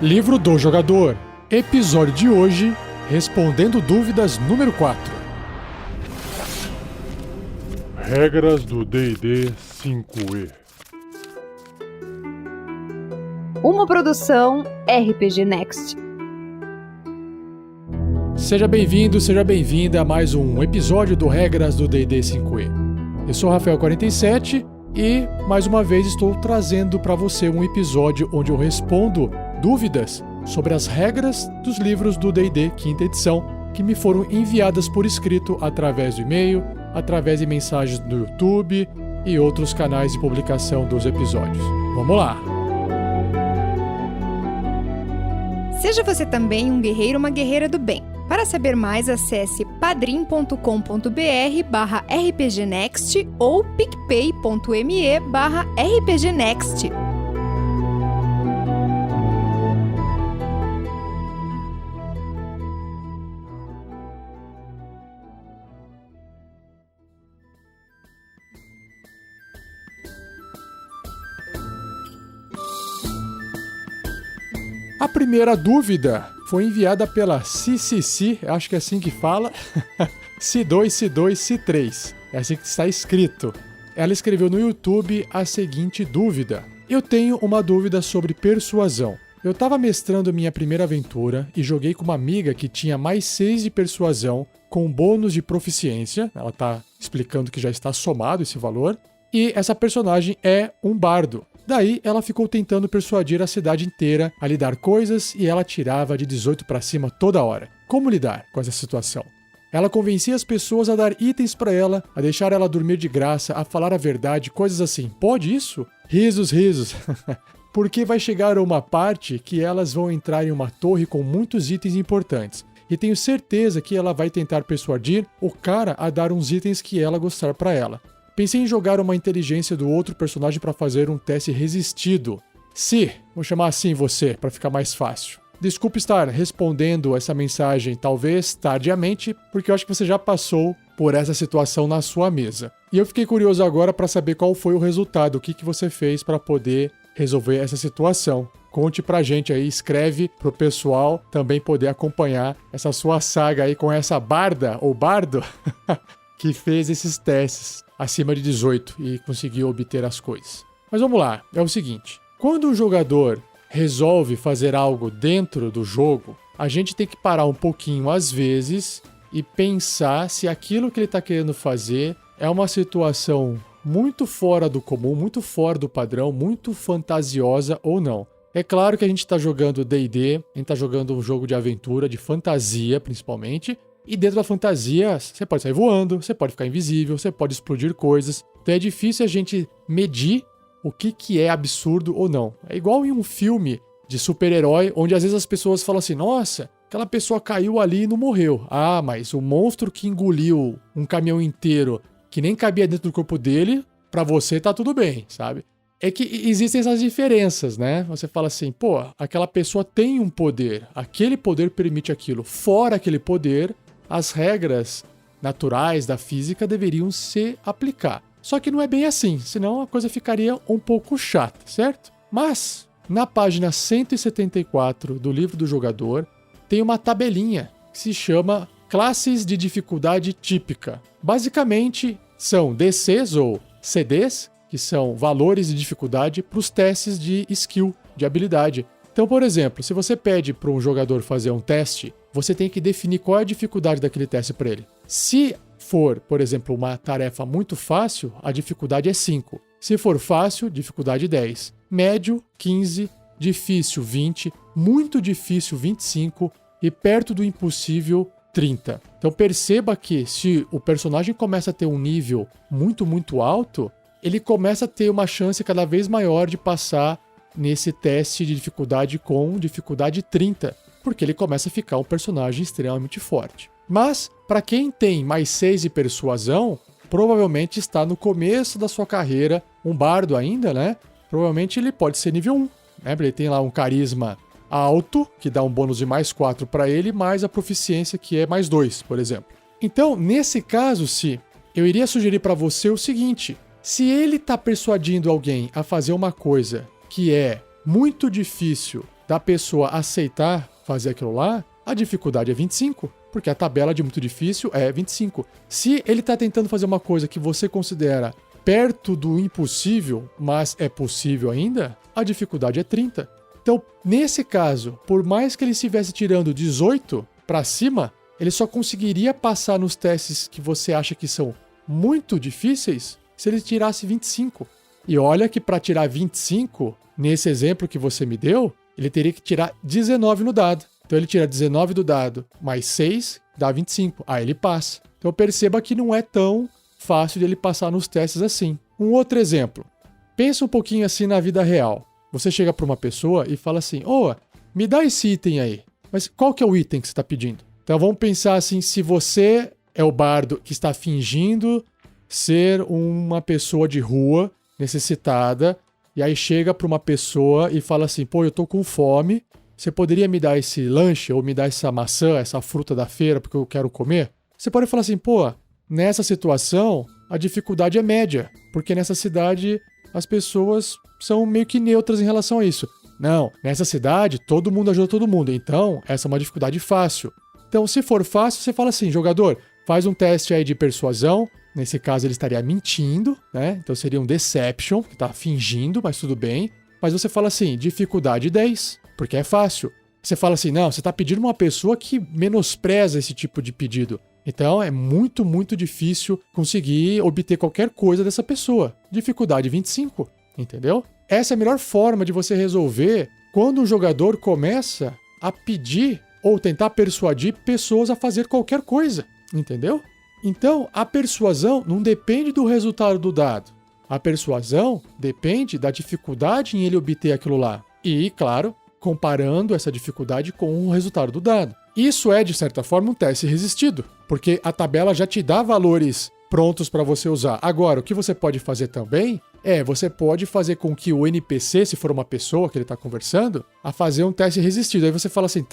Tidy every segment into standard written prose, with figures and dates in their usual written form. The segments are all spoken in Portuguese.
Livro do Jogador. Episódio de hoje, Respondendo Dúvidas número 4. Regras do D&D 5e. Uma produção RPG Next. Seja bem-vindo, seja bem-vinda a mais um episódio do Regras do D&D 5e. Eu sou Rafael47 e, mais uma vez, estou trazendo para você um episódio onde eu respondo dúvidas sobre as regras dos livros do D&D 5ª edição que me foram enviadas por escrito através do e-mail, através de mensagens do YouTube e outros canais de publicação dos episódios. Vamos lá! Seja você também um guerreiro ou uma guerreira do bem. Para saber mais, acesse padrim.com.br/rpgnext ou picpay.me/rpgnext. A primeira dúvida foi enviada pela CCC, acho que é assim que fala, C2C3. É assim que está escrito. Ela escreveu no YouTube a seguinte dúvida. Eu tenho uma dúvida sobre persuasão. Eu estava mestrando minha primeira aventura e joguei com uma amiga que tinha mais 6 de persuasão com bônus de proficiência. Ela está explicando que já está somado esse valor. E essa personagem é um bardo. Daí, ela ficou tentando persuadir a cidade inteira a lhe dar coisas e ela tirava de 18 para cima toda hora. Como lidar com essa situação? Ela convencia as pessoas a dar itens para ela, a deixar ela dormir de graça, a falar a verdade, coisas assim. Pode isso? Risos, risos. Porque vai chegar uma parte que elas vão entrar em uma torre com muitos itens importantes. E tenho certeza que ela vai tentar persuadir o cara a dar uns itens que ela gostar para ela. Pensei em jogar uma inteligência do outro personagem para fazer um teste resistido. Vou chamar assim você, para ficar mais fácil. Desculpe estar respondendo essa mensagem, talvez tardiamente, porque eu acho que você já passou por essa situação na sua mesa. E eu fiquei curioso agora para saber qual foi o resultado, o que você fez para poder resolver essa situação. Conte pra gente aí, escreve pro pessoal também poder acompanhar essa sua saga aí com essa barda, ou bardo, que fez esses testes acima de 18 e conseguiu obter as coisas. Mas vamos lá, é o seguinte. Quando o jogador resolve fazer algo dentro do jogo, a gente tem que parar um pouquinho às vezes e pensar se aquilo que ele está querendo fazer é uma situação muito fora do comum, muito fora do padrão, muito fantasiosa ou não. É claro que a gente está jogando D&D, a gente está jogando um jogo de aventura, de fantasia principalmente, e dentro da fantasia, você pode sair voando, você pode ficar invisível, você pode explodir coisas. Então é difícil a gente medir o que é absurdo ou não. É igual em um filme de super-herói, onde às vezes as pessoas falam assim, nossa, aquela pessoa caiu ali e não morreu. Ah, mas o monstro que engoliu um caminhão inteiro, que nem cabia dentro do corpo dele, pra você tá tudo bem, sabe? É que existem essas diferenças, né? Você fala assim, pô, aquela pessoa tem um poder, aquele poder permite aquilo. Fora aquele poder, as regras naturais da física deveriam se aplicar. Só que não é bem assim, senão a coisa ficaria um pouco chata, certo? Mas, na página 174 do livro do jogador, tem uma tabelinha que se chama Classes de Dificuldade Típica. Basicamente, são DCs ou CDs, que são valores de dificuldade para os testes de skill, de habilidade. Então, por exemplo, se você pede para um jogador fazer um teste, você tem que definir qual é a dificuldade daquele teste para ele. Se for, por exemplo, uma tarefa muito fácil, a dificuldade é 5. Se for fácil, dificuldade 10. Médio, 15. Difícil, 20. Muito difícil, 25. E perto do impossível, 30. Então perceba que se o personagem começa a ter um nível muito, muito alto, ele começa a ter uma chance cada vez maior de passar nesse teste de dificuldade com dificuldade 30, porque ele começa a ficar um personagem extremamente forte. Mas, para quem tem mais 6 de persuasão, provavelmente está no começo da sua carreira, um bardo ainda, né? Provavelmente ele pode ser nível 1, né? Ele tem lá um carisma alto, que dá um bônus de mais 4 para ele, mais a proficiência, que é mais 2, por exemplo. Então, nesse caso, eu iria sugerir para você o seguinte: se ele está persuadindo alguém a fazer uma coisa que é muito difícil da pessoa aceitar fazer aquilo lá, a dificuldade é 25, porque a tabela de muito difícil é 25. Se ele está tentando fazer uma coisa que você considera perto do impossível, mas é possível ainda, a dificuldade é 30. Então, nesse caso, por mais que ele estivesse tirando 18 para cima, ele só conseguiria passar nos testes que você acha que são muito difíceis se ele tirasse 25. E olha que para tirar 25, nesse exemplo que você me deu, ele teria que tirar 19 no dado. Então ele tira 19 do dado, mais 6, dá 25. Aí ele passa. Então perceba que não é tão fácil de ele passar nos testes assim. Um outro exemplo. Pensa um pouquinho assim na vida real. Você chega para uma pessoa e fala assim, me dá esse item aí. Mas qual que é o item que você está pedindo? Então vamos pensar assim, se você é o bardo que está fingindo ser uma pessoa de rua necessitada, e aí chega para uma pessoa e fala assim, eu tô com fome, você poderia me dar esse lanche ou me dar essa maçã, essa fruta da feira porque eu quero comer? Você pode falar assim, nessa situação a dificuldade é média, porque nessa cidade as pessoas são meio que neutras em relação a isso. Não, nessa cidade todo mundo ajuda todo mundo, então essa é uma dificuldade fácil. Então se for fácil, você fala assim, jogador, faz um teste aí de persuasão. Nesse caso, ele estaria mentindo, né? Então seria um deception, que tá fingindo, mas tudo bem. Mas você fala assim, dificuldade 10, porque é fácil. Você fala assim, não, você tá pedindo uma pessoa que menospreza esse tipo de pedido. Então é muito, muito difícil conseguir obter qualquer coisa dessa pessoa. Dificuldade 25, entendeu? Essa é a melhor forma de você resolver quando o jogador começa a pedir ou tentar persuadir pessoas a fazer qualquer coisa, entendeu? Então, a persuasão não depende do resultado do dado. A persuasão depende da dificuldade em ele obter aquilo lá. E, claro, comparando essa dificuldade com o resultado do dado. Isso é, de certa forma, um teste resistido, porque a tabela já te dá valores prontos para você usar. Agora, o que você pode fazer também você pode fazer com que o NPC, se for uma pessoa que ele está conversando, a fazer um teste resistido. Aí você fala assim,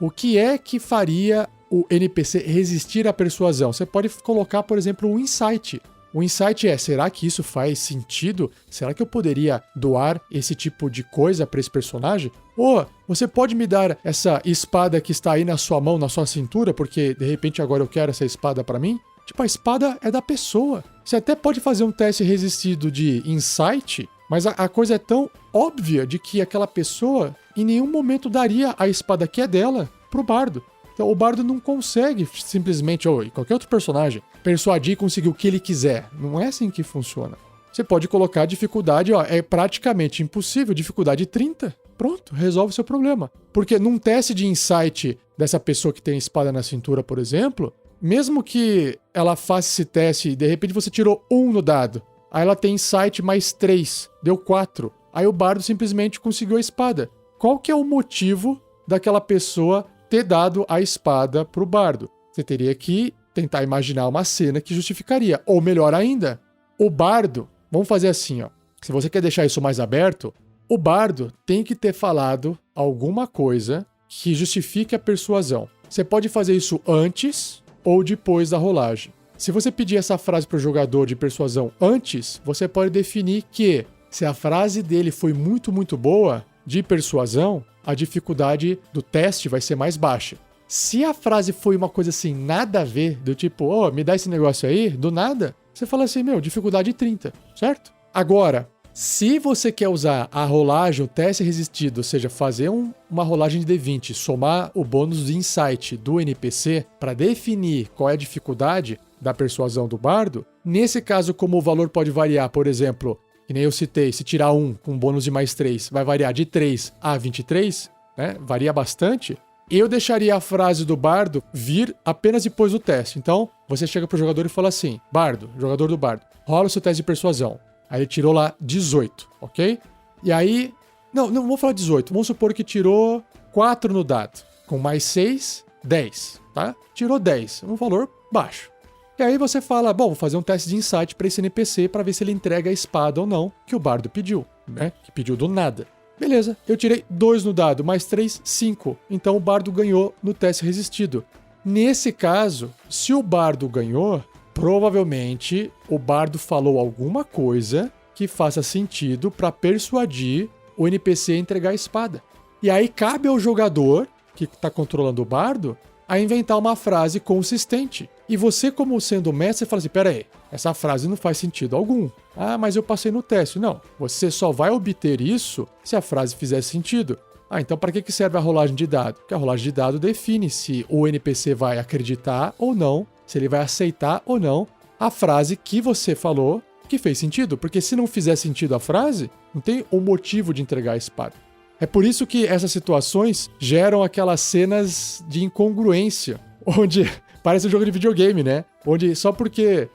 o que é que faria o NPC resistir à persuasão? Você pode colocar, por exemplo, um insight. O insight será que isso faz sentido? Será que eu poderia doar esse tipo de coisa para esse personagem? Ou você pode me dar essa espada que está aí na sua mão, na sua cintura, porque de repente agora eu quero essa espada para mim? Tipo, a espada é da pessoa. Você até pode fazer um teste resistido de insight, mas a coisa é tão óbvia de que aquela pessoa em nenhum momento daria a espada que é dela pro bardo. Então, o bardo não consegue simplesmente, ou qualquer outro personagem, persuadir e conseguir o que ele quiser. Não é assim que funciona. Você pode colocar a dificuldade, é praticamente impossível, dificuldade 30. Pronto, resolve o seu problema. Porque num teste de insight dessa pessoa que tem espada na cintura, por exemplo, mesmo que ela faça esse teste e de repente você tirou 1 no dado, aí ela tem insight mais 3, deu 4. Aí o bardo simplesmente conseguiu a espada. Qual que é o motivo daquela pessoa ter dado a espada pro bardo? Você teria que tentar imaginar uma cena que justificaria. Ou melhor ainda, o bardo, vamos fazer assim, se você quer deixar isso mais aberto, o bardo tem que ter falado alguma coisa que justifique a persuasão. Você pode fazer isso antes ou depois da rolagem. Se você pedir essa frase para o jogador de persuasão antes, você pode definir que, se a frase dele foi muito, muito boa, de persuasão, a dificuldade do teste vai ser mais baixa. Se a frase foi uma coisa assim, nada a ver, do tipo, me dá esse negócio aí, do nada, você fala assim, dificuldade 30, certo? Agora, se você quer usar a rolagem, o teste resistido, ou seja, fazer uma rolagem de D20, somar o bônus de insight do NPC para definir qual é a dificuldade da persuasão do bardo, nesse caso, como o valor pode variar, por exemplo, que nem eu citei, se tirar 1 com bônus de mais 3, vai variar de 3 a 23, né? Varia bastante. Eu deixaria a frase do bardo vir apenas depois do teste. Então, você chega pro jogador e fala assim, bardo, jogador do bardo, rola o seu teste de persuasão. Aí ele tirou lá 18, ok? E aí... Não vou falar 18. Vamos supor que tirou 4 no dado. Com mais 6, 10, tá? Tirou 10. Um valor baixo. E aí você fala, vou fazer um teste de insight para esse NPC para ver se ele entrega a espada ou não que o bardo pediu, né? Que pediu do nada. Beleza, eu tirei 2 no dado, mais 3, 5. Então o bardo ganhou no teste resistido. Nesse caso, se o bardo ganhou... Provavelmente o bardo falou alguma coisa que faça sentido para persuadir o NPC a entregar a espada. E aí cabe ao jogador, que está controlando o bardo, a inventar uma frase consistente. E você, como sendo mestre, fala assim, pera aí, essa frase não faz sentido algum. Ah, mas eu passei no teste. Não, você só vai obter isso se a frase fizer sentido. Ah, então para que serve a rolagem de dado? Porque a rolagem de dado define se o NPC vai acreditar ou não, se ele vai aceitar ou não a frase que você falou que fez sentido. Porque se não fizer sentido a frase, não tem o motivo de entregar a espada. É por isso que essas situações geram aquelas cenas de incongruência, onde parece um jogo de videogame, né? Onde só porque...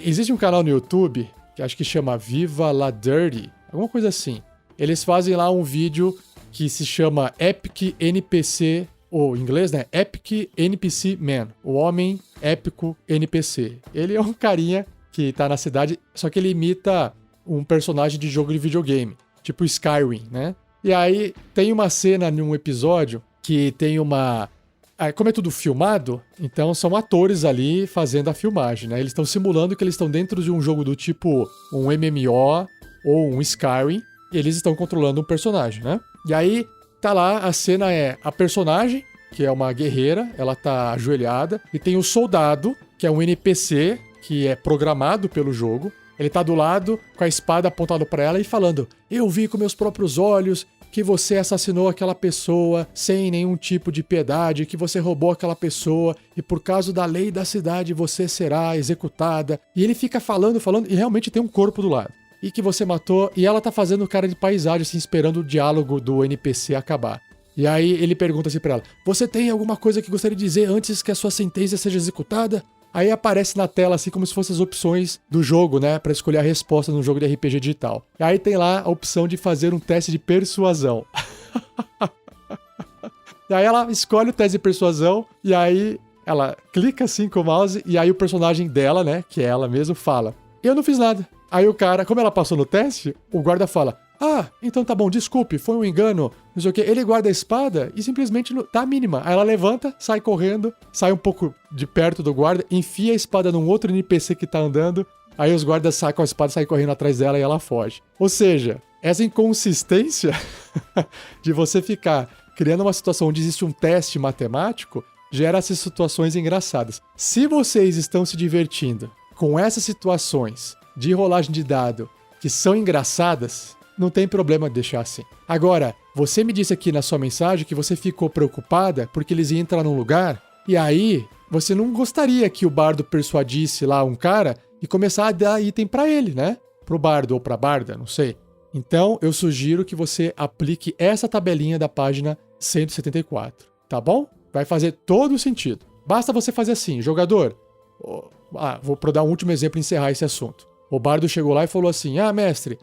existe um canal no YouTube, que acho que chama Viva La Dirty, alguma coisa assim. Eles fazem lá um vídeo que se chama Epic NPC, ou em inglês, né? Epic NPC Man, o homem épico NPC. Ele é um carinha que tá na cidade, só que ele imita um personagem de jogo de videogame, tipo Skyrim, né? E aí tem uma cena num episódio que tem uma... Como é tudo filmado, então são atores ali fazendo a filmagem, né? Eles estão simulando que eles estão dentro de um jogo do tipo um MMO ou um Skyrim, e eles estão controlando um personagem, né? E aí tá lá, a cena é a personagem, que é uma guerreira, ela tá ajoelhada, e tem o soldado, que é um NPC, que é programado pelo jogo. Ele tá do lado, com a espada apontada pra ela e falando: eu vi com meus próprios olhos que você assassinou aquela pessoa sem nenhum tipo de piedade, que você roubou aquela pessoa e por causa da lei da cidade você será executada. E ele fica falando, e realmente tem um corpo do lado. E que você matou, e ela tá fazendo cara de paisagem, assim, esperando o diálogo do NPC acabar. E aí ele pergunta assim pra ela: você tem alguma coisa que gostaria de dizer antes que a sua sentença seja executada? Aí aparece na tela, assim, como se fossem as opções do jogo, né? Pra escolher a resposta num jogo de RPG digital. E aí tem lá a opção de fazer um teste de persuasão. E aí ela escolhe o teste de persuasão, e aí ela clica assim com o mouse, e aí o personagem dela, né? Que é ela mesmo, fala: eu não fiz nada. Aí o cara, como ela passou no teste, o guarda fala: ah, então tá bom, desculpe, foi um engano, não sei o quê. Ele guarda a espada e simplesmente tá mínima. Aí ela levanta, sai correndo, sai um pouco de perto do guarda, enfia a espada num outro NPC que tá andando, aí os guardas saem com a espada, saem correndo atrás dela e ela foge. Ou seja, essa inconsistência de você ficar criando uma situação onde existe um teste matemático gera essas situações engraçadas. Se vocês estão se divertindo com essas situações de rolagem de dado que são engraçadas, não tem problema deixar assim. Agora, você me disse aqui na sua mensagem que você ficou preocupada porque eles iam entrar num lugar e aí você não gostaria que o bardo persuadisse lá um cara e começar a dar item pra ele, né? Pro bardo ou pra barda, não sei. Então, eu sugiro que você aplique essa tabelinha da página 174, tá bom? Vai fazer todo sentido. Basta você fazer assim, jogador. Vou dar um último exemplo e encerrar esse assunto. O bardo chegou lá e falou assim: ah, mestre,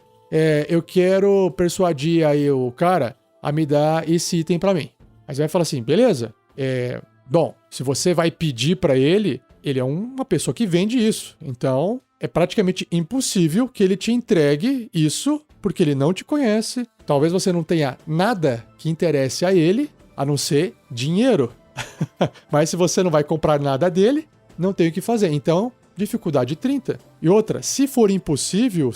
eu quero persuadir aí o cara a me dar esse item pra mim. Aí você vai falar assim, beleza, bom, se você vai pedir pra ele, ele é uma pessoa que vende isso. Então, é praticamente impossível que ele te entregue isso, porque ele não te conhece. Talvez você não tenha nada que interesse a ele, a não ser dinheiro. Mas se você não vai comprar nada dele, não tem o que fazer. Então, dificuldade 30. E outra, se for impossível,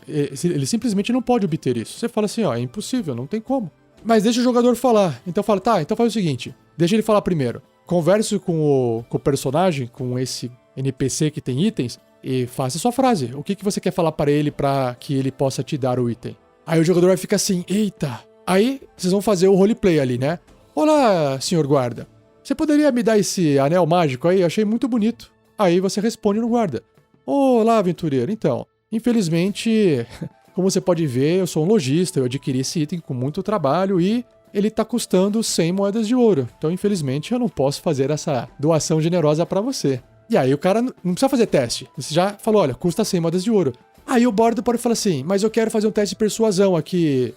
ele simplesmente não pode obter isso. Você fala assim, é impossível, não tem como. Mas deixa o jogador falar. Então fala, tá, então faz o seguinte, deixa ele falar primeiro. Converse com o personagem, com esse NPC que tem itens, e faça a sua frase. O que você quer falar para ele para que ele possa te dar o item? Aí o jogador vai ficar assim, eita. Aí vocês vão fazer o roleplay ali, né? Olá, senhor guarda. Você poderia me dar esse anel mágico aí? Eu achei muito bonito. Aí você responde no guarda. Olá, aventureiro. Então, infelizmente, como você pode ver, eu sou um lojista, eu adquiri esse item com muito trabalho e ele tá custando 100 moedas de ouro. Então, infelizmente, eu não posso fazer essa doação generosa pra você. E aí o cara não precisa fazer teste. Você já falou, olha, custa 100 moedas de ouro. Aí o bardo pode falar assim, mas eu quero fazer um teste de persuasão aqui,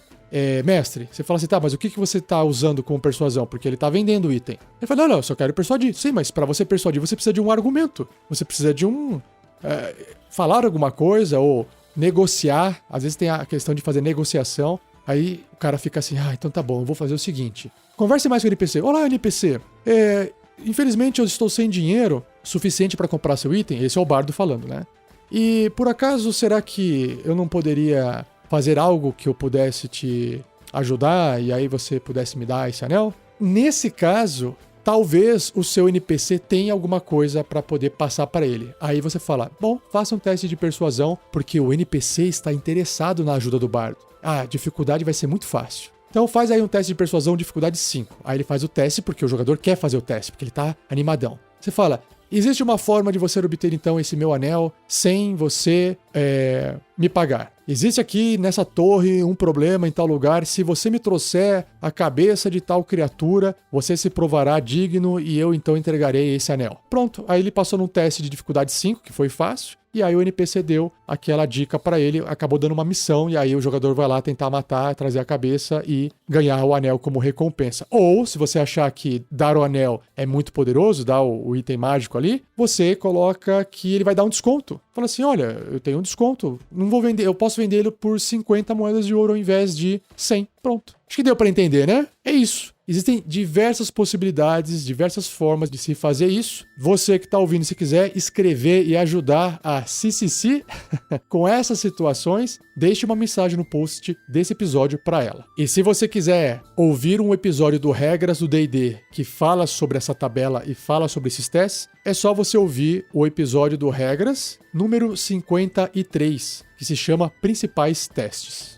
mestre. Você fala assim, tá, mas o que você tá usando como persuasão? Porque ele tá vendendo o item. Ele fala, não, eu só quero persuadir. Sim, mas pra você persuadir, você precisa de um argumento. Você precisa de falar alguma coisa ou negociar. Às vezes tem a questão de fazer negociação. Aí o cara fica assim, então tá bom, eu vou fazer o seguinte. Converse mais com o NPC. Olá, NPC. Infelizmente eu estou sem dinheiro suficiente para comprar seu item. Esse é o bardo falando, né? E por acaso, será que eu não poderia fazer algo que eu pudesse te ajudar e aí você pudesse me dar esse anel? Nesse caso, talvez o seu NPC tenha alguma coisa para poder passar para ele. Aí você fala, bom, faça um teste de persuasão, porque o NPC está interessado na ajuda do bardo. A dificuldade vai ser muito fácil. Então faz aí um teste de persuasão, dificuldade 5. Aí ele faz o teste porque o jogador quer fazer o teste, porque ele tá animadão. Você fala, existe uma forma de você obter então esse meu anel sem você me pagar. Existe aqui nessa torre um problema em tal lugar. Se você me trouxer a cabeça de tal criatura, você se provará digno e eu então entregarei esse anel. Pronto, aí ele passou num teste de dificuldade 5, que foi fácil. E aí o NPC deu aquela dica pra ele, acabou dando uma missão, e aí o jogador vai lá tentar matar, trazer a cabeça e ganhar o anel como recompensa. Ou, se você achar que dar o anel é muito poderoso, dar o item mágico ali, você coloca que ele vai dar um desconto. Fala assim, olha, eu tenho um desconto, não vou vender, eu posso vender ele por 50 moedas de ouro ao invés de 100. Pronto. Acho que deu pra entender, né? É isso. Existem diversas possibilidades, diversas formas de se fazer isso. Você que está ouvindo, se quiser escrever e ajudar a CCC com essas situações, deixe uma mensagem no post desse episódio para ela. E se você quiser ouvir um episódio do Regras do D&D que fala sobre essa tabela e fala sobre esses testes, é só você ouvir o episódio do Regras, número 53, que se chama Principais Testes.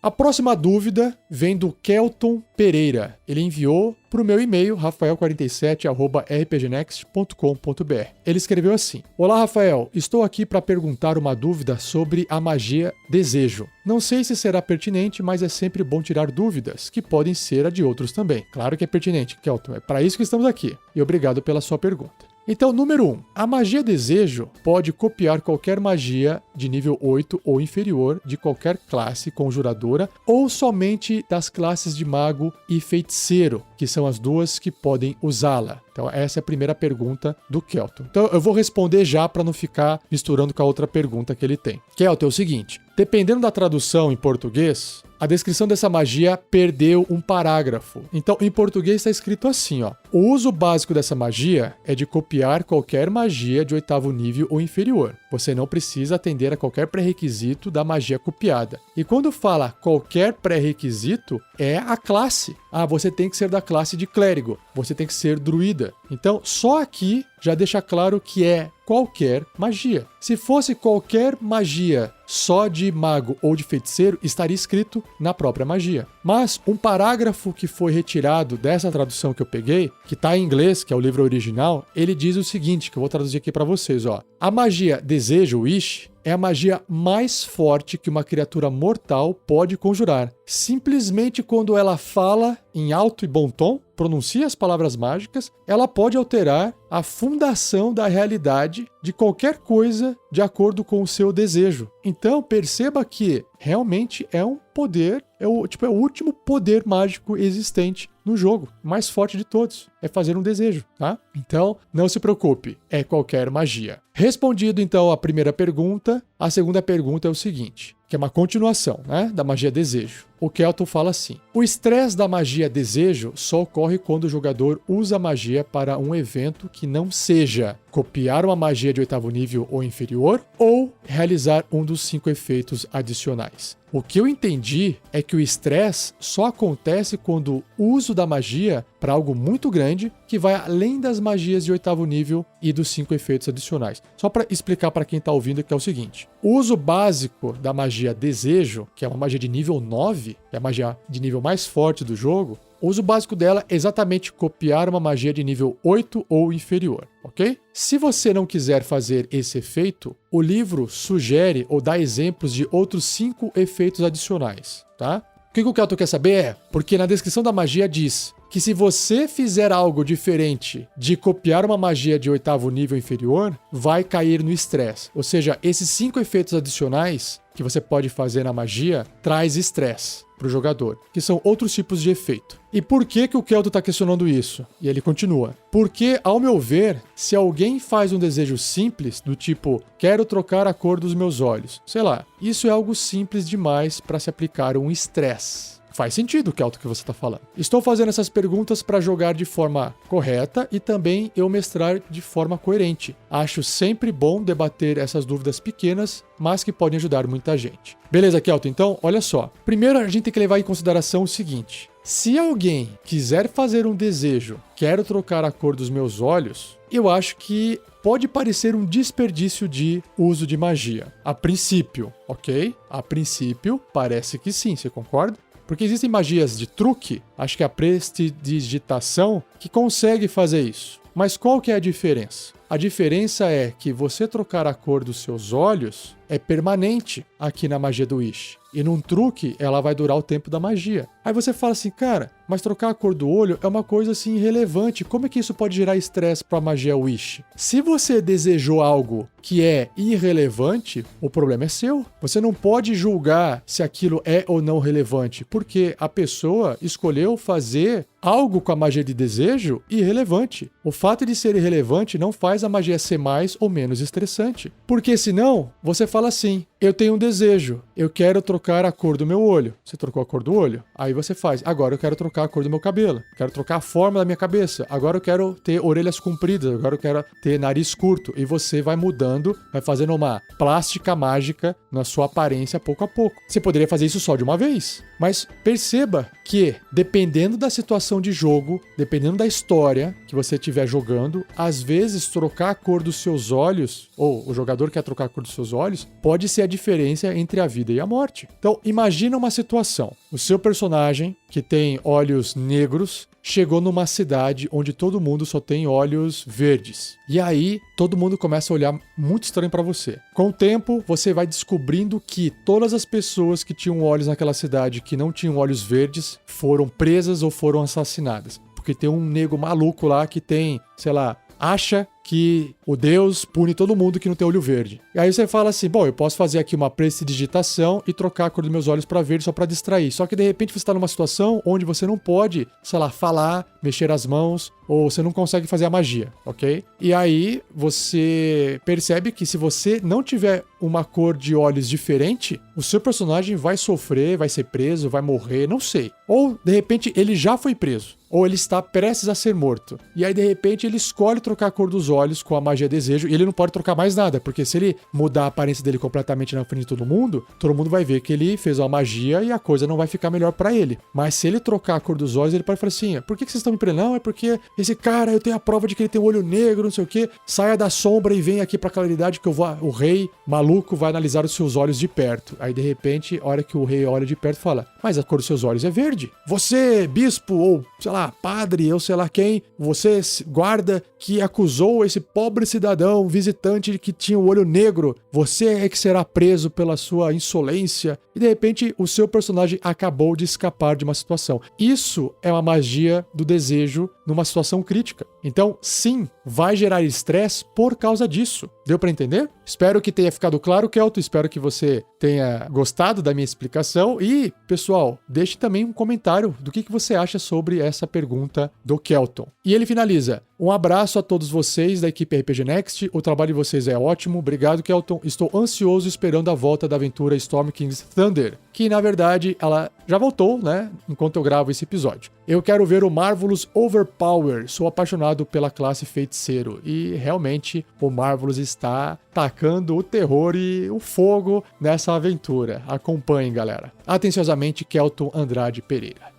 A próxima dúvida vem do Kelton Pereira. Ele enviou para o meu e-mail, rafael47@rpgnext.com.br. Ele escreveu assim: Olá, Rafael. Estou aqui para perguntar uma dúvida sobre a magia desejo. Não sei se será pertinente, mas é sempre bom tirar dúvidas, que podem ser a de outros também. Claro que é pertinente, Kelton. É para isso que estamos aqui. E obrigado pela sua pergunta. Então, número 1. A magia desejo pode copiar qualquer magia de nível 8 ou inferior de qualquer classe conjuradora ou somente das classes de mago e feiticeiro, que são as duas que podem usá-la. Então, essa é a primeira pergunta do Kelton. Então, eu vou responder já para não ficar misturando com a outra pergunta que ele tem. Kelton, é o seguinte, dependendo da tradução em português, a descrição dessa magia perdeu um parágrafo. Então, em português está escrito assim, ó. O uso básico dessa magia é de copiar qualquer magia de 8º nível ou inferior. Você não precisa atender a qualquer pré-requisito da magia copiada. E quando fala qualquer pré-requisito, é a classe. Ah, você tem que ser da classe de clérigo. Você tem que ser druida. Então, só aqui já deixa claro que é qualquer magia. Se fosse qualquer magia só de mago ou de feiticeiro, estaria escrito na própria magia. Mas um parágrafo que foi retirado dessa tradução que eu peguei, que está em inglês, que é o livro original, ele diz o seguinte, que eu vou traduzir aqui para vocês, ó. A magia desejo, wish, é a magia mais forte que uma criatura mortal pode conjurar. Simplesmente quando ela fala em alto e bom tom, pronuncia as palavras mágicas, ela pode alterar a fundação da realidade de qualquer coisa de acordo com o seu desejo. Então, perceba que realmente é um poder, é o último poder mágico existente no jogo, mais forte de todos, é fazer um desejo, tá? Então, não se preocupe, é qualquer magia. Respondido, então, a primeira pergunta, a segunda pergunta é o seguinte, que é uma continuação, né, da magia desejo. O Kelton fala assim: o estresse da magia desejo só ocorre quando o jogador usa a magia para um evento que não seja copiar uma magia de 8º nível ou inferior ou realizar um dos 5 efeitos adicionais. O que eu entendi é que o estresse só acontece quando o uso da magia para algo muito grande que vai além das magias de 8º nível e dos 5 efeitos adicionais. Só para explicar para quem está ouvindo que é o seguinte: o uso básico da magia desejo, que é uma magia de nível 9, que é a magia de nível mais forte do jogo, o uso básico dela é exatamente copiar uma magia de nível 8 ou inferior, ok? Se você não quiser fazer esse efeito, o livro sugere ou dá exemplos de outros 5 efeitos adicionais, tá? O que o Kelton quer saber é, porque na descrição da magia diz que se você fizer algo diferente de copiar uma magia de 8º nível inferior, vai cair no estresse. Ou seja, esses 5 efeitos adicionais que você pode fazer na magia traz estresse para o jogador, que são outros tipos de efeito. E por que o Kelton está questionando isso? E ele continua. Porque, ao meu ver, se alguém faz um desejo simples, do tipo, quero trocar a cor dos meus olhos, sei lá, isso é algo simples demais para se aplicar um estresse. Faz sentido, Kelton, o que você está falando. Estou fazendo essas perguntas para jogar de forma correta e também eu mestrar de forma coerente. Acho sempre bom debater essas dúvidas pequenas, mas que podem ajudar muita gente. Beleza, Kelton? Então, olha só. Primeiro, a gente tem que levar em consideração o seguinte. Se alguém quiser fazer um desejo, quero trocar a cor dos meus olhos, eu acho que pode parecer um desperdício de uso de magia. A princípio, ok? A princípio, parece que sim, você concorda? Porque existem magias de truque, acho que a prestidigitação, que consegue fazer isso. Mas qual que é a diferença? A diferença é que você trocar a cor dos seus olhos é permanente aqui na magia do Wish. E num truque, ela vai durar o tempo da magia. Aí você fala assim, cara, mas trocar a cor do olho é uma coisa assim irrelevante. Como é que isso pode gerar estresse para a magia Wish? Se você desejou algo que é irrelevante, o problema é seu. Você não pode julgar se aquilo é ou não relevante, porque a pessoa escolheu fazer algo com a magia de desejo irrelevante. O fato de ser irrelevante não faz a magia ser mais ou menos estressante. Porque senão, você fala assim, eu tenho um desejo, eu quero trocar a cor do meu olho. Você trocou a cor do olho? Aí você faz, agora eu quero trocar a cor do meu cabelo, quero trocar a forma da minha cabeça, agora eu quero ter orelhas compridas, agora eu quero ter nariz curto. E você vai mudando, vai fazendo uma plástica mágica na sua aparência pouco a pouco. Você poderia fazer isso só de uma vez, mas perceba que, dependendo da situação de jogo, dependendo da história que você estiver jogando, às vezes trocar a cor dos seus olhos, ou o jogador quer trocar a cor dos seus olhos, pode ser a diferença entre a vida e a morte. Então, imagina uma situação. O seu personagem, que tem olhos negros, chegou numa cidade onde todo mundo só tem olhos verdes. E aí, todo mundo começa a olhar muito estranho para você. Com o tempo, você vai descobrindo que todas as pessoas que tinham olhos naquela cidade que não tinham olhos verdes foram presas ou foram assassinadas. Porque tem um nego maluco lá que tem, sei lá, acha que o Deus pune todo mundo que não tem olho verde. E aí você fala assim, bom, eu posso fazer aqui uma prestidigitação e trocar a cor dos meus olhos para verde só para distrair. Só que de repente você está numa situação onde você não pode, sei lá, falar, mexer as mãos, ou você não consegue fazer a magia, ok? E aí você percebe que se você não tiver uma cor de olhos diferente, o seu personagem vai sofrer, vai ser preso, vai morrer, não sei. Ou, de repente, ele já foi preso. Ou ele está prestes a ser morto. E aí, de repente, ele escolhe trocar a cor dos olhos com a magia desejo e ele não pode trocar mais nada, porque se ele mudar a aparência dele completamente na frente de todo mundo vai ver que ele fez uma magia e a coisa não vai ficar melhor pra ele. Mas se ele trocar a cor dos olhos, ele pode falar assim, por que vocês estão me prendendo? Não, é porque esse cara, eu tenho a prova de que ele tem um olho negro, não sei o que, saia da sombra e vem aqui pra claridade que o rei maluco vai analisar os seus olhos de perto. Aí, de repente, a hora que o rei olha de perto, fala, mas a cor dos seus olhos é verde. Você, bispo, ou, sei lá, padre, ou sei lá quem, você, guarda que acusou esse pobre cidadão visitante que tinha o olho negro, você é que será preso pela sua insolência. E de repente o seu personagem acabou de escapar de uma situação. Isso é uma magia do desejo numa situação crítica. Então, sim, vai gerar estresse por causa disso. Deu para entender? Espero que tenha ficado claro, Kelton. Espero que você tenha gostado da minha explicação. E, pessoal, deixe também um comentário do que você acha sobre essa pergunta do Kelton. E ele finaliza. Um abraço a todos vocês da equipe RPG Next. O trabalho de vocês é ótimo. Obrigado, Kelton. Estou ansioso esperando a volta da aventura Storm King's Thunder, que, na verdade, ela já voltou, né? Enquanto eu gravo esse episódio. Eu quero ver o Marvelous Overpower. Sou apaixonado pela classe feiticeiro. E, realmente, o Marvelous está tacando o terror e o fogo nessa aventura. Acompanhem, galera. Atenciosamente, Kelton Andrade Pereira.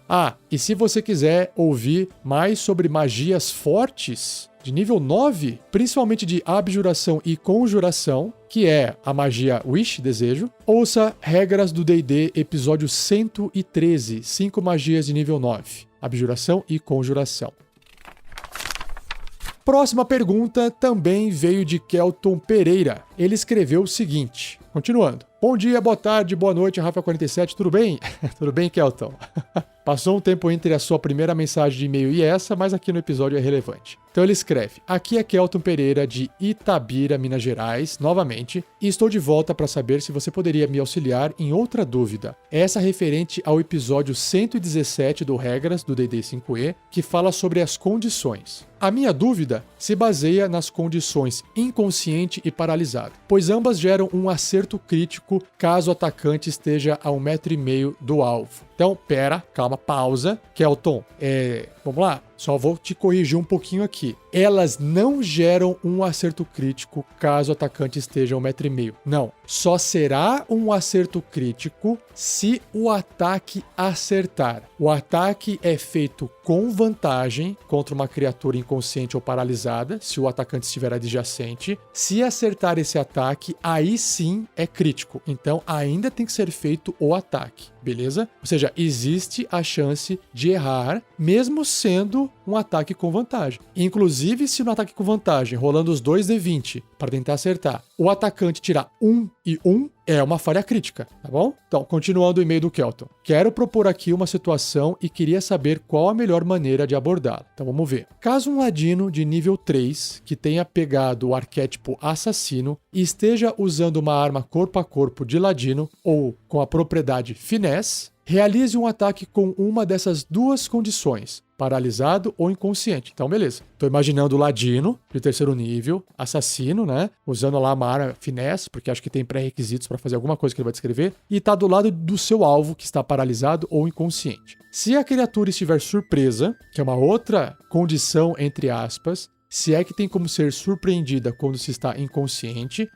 E se você quiser ouvir mais sobre magias fortes de nível 9, principalmente de abjuração e conjuração, que é a magia Wish, desejo, ouça Regras do D&D, episódio 113, 5 magias de nível 9, abjuração e conjuração. Próxima pergunta também veio de Kelton Pereira. Ele escreveu o seguinte, continuando. Bom dia, boa tarde, boa noite, Rafa47, tudo bem? Tudo bem, Kelton? Passou um tempo entre a sua primeira mensagem de e-mail e essa, mas aqui no episódio é relevante. Então ele escreve, aqui é Kelton Pereira de Itabira, Minas Gerais, novamente, e estou de volta para saber se você poderia me auxiliar em outra dúvida. Essa referente ao episódio 117 do Regras do D&D 5e, que fala sobre as condições. A minha dúvida se baseia nas condições inconsciente e paralisado, pois ambas geram um acerto acerto crítico caso o atacante esteja a 1,5 m do alvo. Então, calma, pausa. Kelton, vamos lá, só vou te corrigir um pouquinho aqui. Elas não geram um acerto crítico caso o atacante esteja a 1,5 m. Não, só será um acerto crítico se o ataque acertar. O ataque é feito com vantagem contra uma criatura inconsciente ou paralisada, se o atacante estiver adjacente. Se acertar esse ataque, aí sim é crítico. Então, ainda tem que ser feito o ataque, beleza? Ou seja, existe a chance de errar, mesmo sendo um ataque com vantagem. Inclusive, se no ataque com vantagem, rolando os 2d20 para tentar acertar, o atacante tirar 1 e 1, é uma falha crítica, tá bom? Então, continuando o e-mail do Kelton. Quero propor aqui uma situação e queria saber qual a melhor maneira de abordá-la. Então, vamos ver. Caso um ladino de nível 3, que tenha pegado o arquétipo assassino e esteja usando uma arma corpo a corpo de ladino ou com a propriedade finesse, realize um ataque com uma dessas duas condições, paralisado ou inconsciente. Então, beleza. Tô imaginando o ladino de 3º nível, assassino, né? Usando lá uma arma finesse, porque acho que tem pré-requisitos para fazer alguma coisa que ele vai descrever, e tá do lado do seu alvo, que está paralisado ou inconsciente. Se a criatura estiver surpresa, que é uma outra condição, entre aspas, se é que tem como ser surpreendida quando se está inconsciente,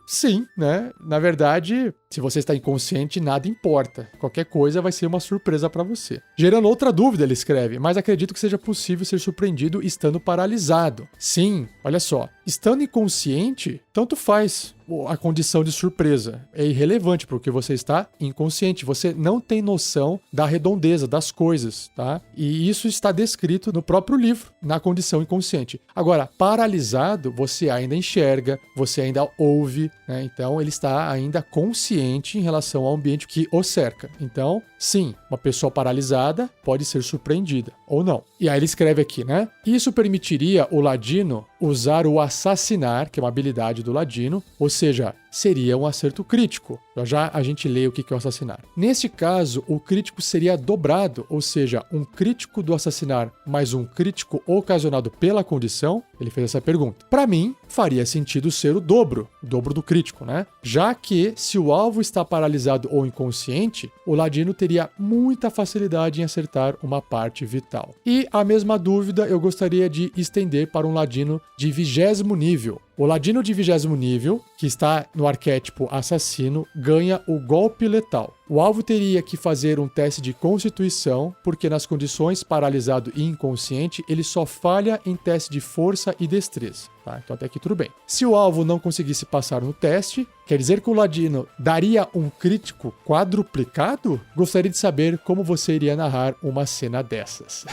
sim, né? Na verdade, se você está inconsciente, nada importa. Qualquer coisa vai ser uma surpresa para você. Gerando outra dúvida, ele escreve, mas acredito que seja possível ser surpreendido estando paralisado. Sim, olha só. Estando inconsciente, tanto faz a condição de surpresa. É irrelevante porque você está inconsciente. Você não tem noção da redondeza das coisas, tá? E isso está descrito no próprio livro, na condição inconsciente. Agora, paralisado, você ainda enxerga, você ainda ouve, né? Então, ele está ainda consciente em relação ao ambiente que o cerca. Então, sim, uma pessoa paralisada pode ser surpreendida, ou não. E aí ele escreve aqui, né? Isso permitiria o ladino usar o assassinar, que é uma habilidade do ladino, ou seja, seria um acerto crítico. Já a gente lê o que é o assassinar. Neste caso, o crítico seria dobrado, ou seja, um crítico do assassinar mais um crítico ocasionado pela condição. Ele fez essa pergunta. Para mim, faria sentido ser o dobro do crítico, né? Já que, se o alvo está paralisado ou inconsciente, o ladino teria muita facilidade em acertar uma parte vital. E a mesma dúvida eu gostaria de estender para um ladino de 20º nível. O ladino de 20º nível, que está no arquétipo assassino, ganha o golpe letal. O alvo teria que fazer um teste de constituição, porque nas condições paralisado e inconsciente, ele só falha em teste de força e destreza. Tá? Então até aqui tudo bem. Se o alvo não conseguisse passar no teste, quer dizer que o ladino daria um crítico quadruplicado? Gostaria de saber como você iria narrar uma cena dessas.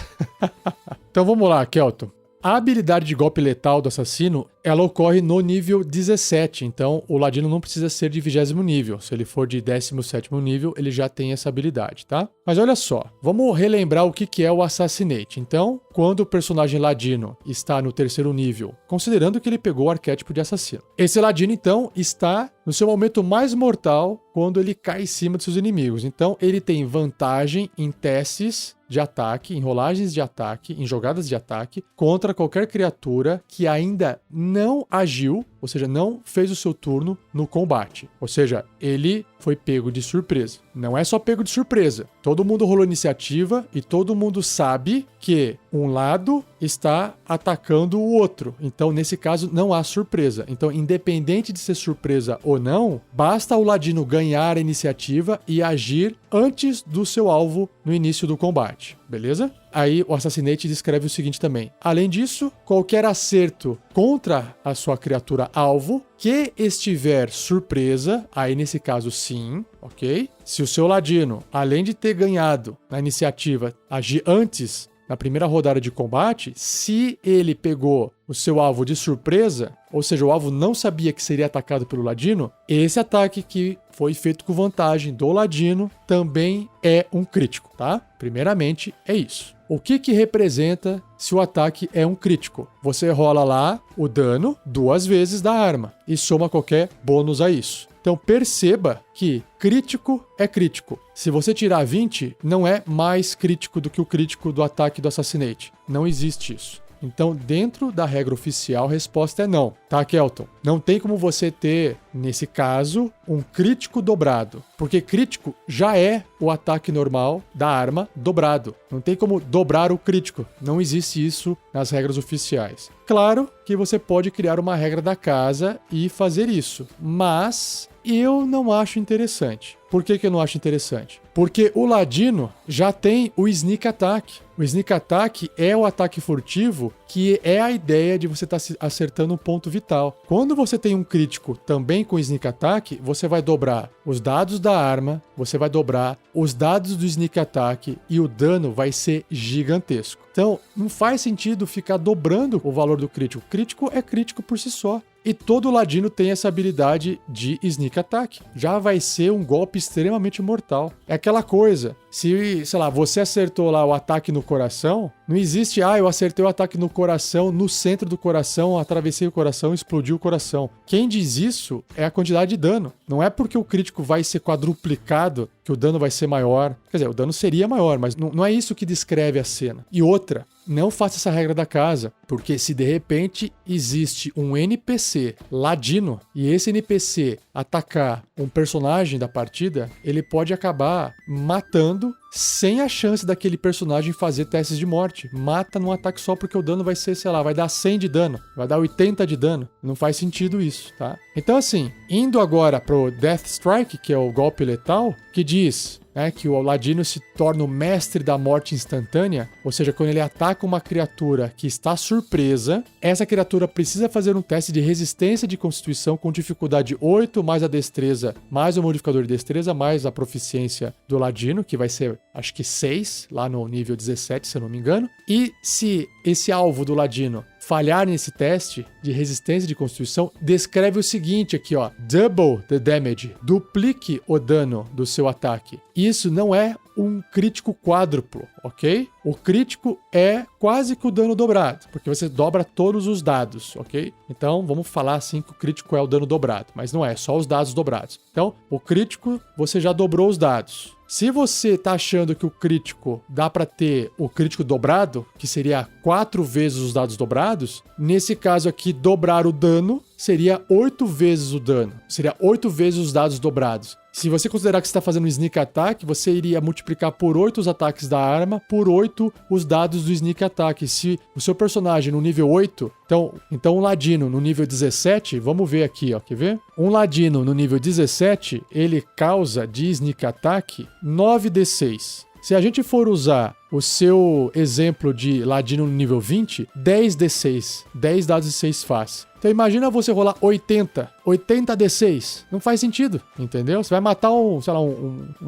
Então vamos lá, Kelton. A habilidade de golpe letal do assassino, ela ocorre no nível 17, então o ladino não precisa ser de 20º nível. Se ele for de 17º nível, ele já tem essa habilidade, tá? Mas olha só, vamos relembrar o que é o Assassinate. Então, quando o personagem ladino está no 3º nível, considerando que ele pegou o arquétipo de assassino. Esse ladino, então, está no seu momento mais mortal quando ele cai em cima de seus inimigos. Então, ele tem vantagem em testes de ataque, em rolagens de ataque, em jogadas de ataque, contra qualquer criatura que ainda não agiu, ou seja, não fez o seu turno no combate. Ou seja, ele foi pego de surpresa. Não é só pego de surpresa. Todo mundo rolou iniciativa e todo mundo sabe que um lado está atacando o outro. Então, nesse caso, não há surpresa. Então, independente de ser surpresa ou não, basta o ladino ganhar a iniciativa e agir antes do seu alvo no início do combate. Beleza? Aí o Assassinate descreve o seguinte também. Além disso, qualquer acerto contra a sua criatura alvo que estiver surpresa, aí nesse caso sim, ok? Se o seu ladino, além de ter ganhado na iniciativa, agir antes na primeira rodada de combate, se ele pegou o seu alvo de surpresa, ou seja, o alvo não sabia que seria atacado pelo ladino, esse ataque que foi feito com vantagem do ladino também é um crítico, tá? Primeiramente, é isso. O que representa se o ataque é um crítico? Você rola lá o dano 2 vezes da arma e soma qualquer bônus a isso. Então perceba que crítico é crítico. Se você tirar 20, não é mais crítico do que o crítico do ataque do Assassinate. Não existe isso. Então, dentro da regra oficial, a resposta é não, tá, Kelton? Não tem como você ter, nesse caso, um crítico dobrado, porque crítico já é o ataque normal da arma dobrado. Não tem como dobrar o crítico, não existe isso nas regras oficiais. Claro que você pode criar uma regra da casa e fazer isso, mas eu não acho interessante. Por que eu não acho interessante? Porque o Ladino já tem o Sneak Attack. O Sneak Attack é o ataque furtivo, que é a ideia de você estar acertando um ponto vital. Quando você tem um crítico também com Sneak Attack, você vai dobrar os dados da arma, você vai dobrar os dados do Sneak Attack e o dano vai ser gigantesco. Então, não faz sentido ficar dobrando o valor do crítico. Crítico é crítico por si só. E todo Ladino tem essa habilidade de Sneak Attack. Já vai ser um golpe extremamente mortal. É aquela coisa, se, sei lá, você acertou lá o ataque no coração, não existe, eu acertei o ataque no coração, no centro do coração, atravessei o coração, explodiu o coração. Quem diz isso é a quantidade de dano. Não é porque o crítico vai ser quadruplicado que o dano vai ser maior. Quer dizer, o dano seria maior, mas não é isso que descreve a cena. E outra, não faça essa regra da casa, porque se de repente existe um NPC ladino e esse NPC atacar um personagem da partida, ele pode acabar matando sem a chance daquele personagem fazer testes de morte. Mata num ataque só porque o dano vai ser, sei lá, vai dar 100 de dano, vai dar 80 de dano. Não faz sentido isso, tá? Então assim, indo agora pro Death Strike, que é o golpe letal, que diz que o Ladino se torna o mestre da morte instantânea, ou seja, quando ele ataca uma criatura que está surpresa, essa criatura precisa fazer um teste de resistência de constituição com dificuldade 8, mais a destreza, mais o modificador de destreza, mais a proficiência do Ladino, que vai ser, acho que 6, lá no nível 17, se eu não me engano. E se esse alvo do Ladino falhar nesse teste de resistência de constituição, descreve o seguinte aqui, ó: double the damage, duplique o dano do seu ataque. Isso não é um crítico quádruplo, ok? O crítico é quase que o dano dobrado, porque você dobra todos os dados, ok? Então, vamos falar assim que o crítico é o dano dobrado, mas não é, só os dados dobrados. Então, o crítico, você já dobrou os dados. Se você tá achando que o crítico dá para ter o crítico dobrado, que seria 4 vezes os dados dobrados, nesse caso aqui, dobrar o dano seria 8 vezes o dano, seria 8 vezes os dados dobrados. Se você considerar que você está fazendo um Sneak Attack, você iria multiplicar por 8 os ataques da arma, por 8 os dados do Sneak Attack. Se o seu personagem no nível 8, então um Ladino no nível 17, vamos ver aqui, ó, quer ver? Um Ladino no nível 17, ele causa de Sneak Attack 9d6. Se a gente for usar o seu exemplo de Ladino no nível 20, 10d6, 10 dados de 6 faces. Então imagina você rolar 80d6. Não faz sentido, entendeu? Você vai matar um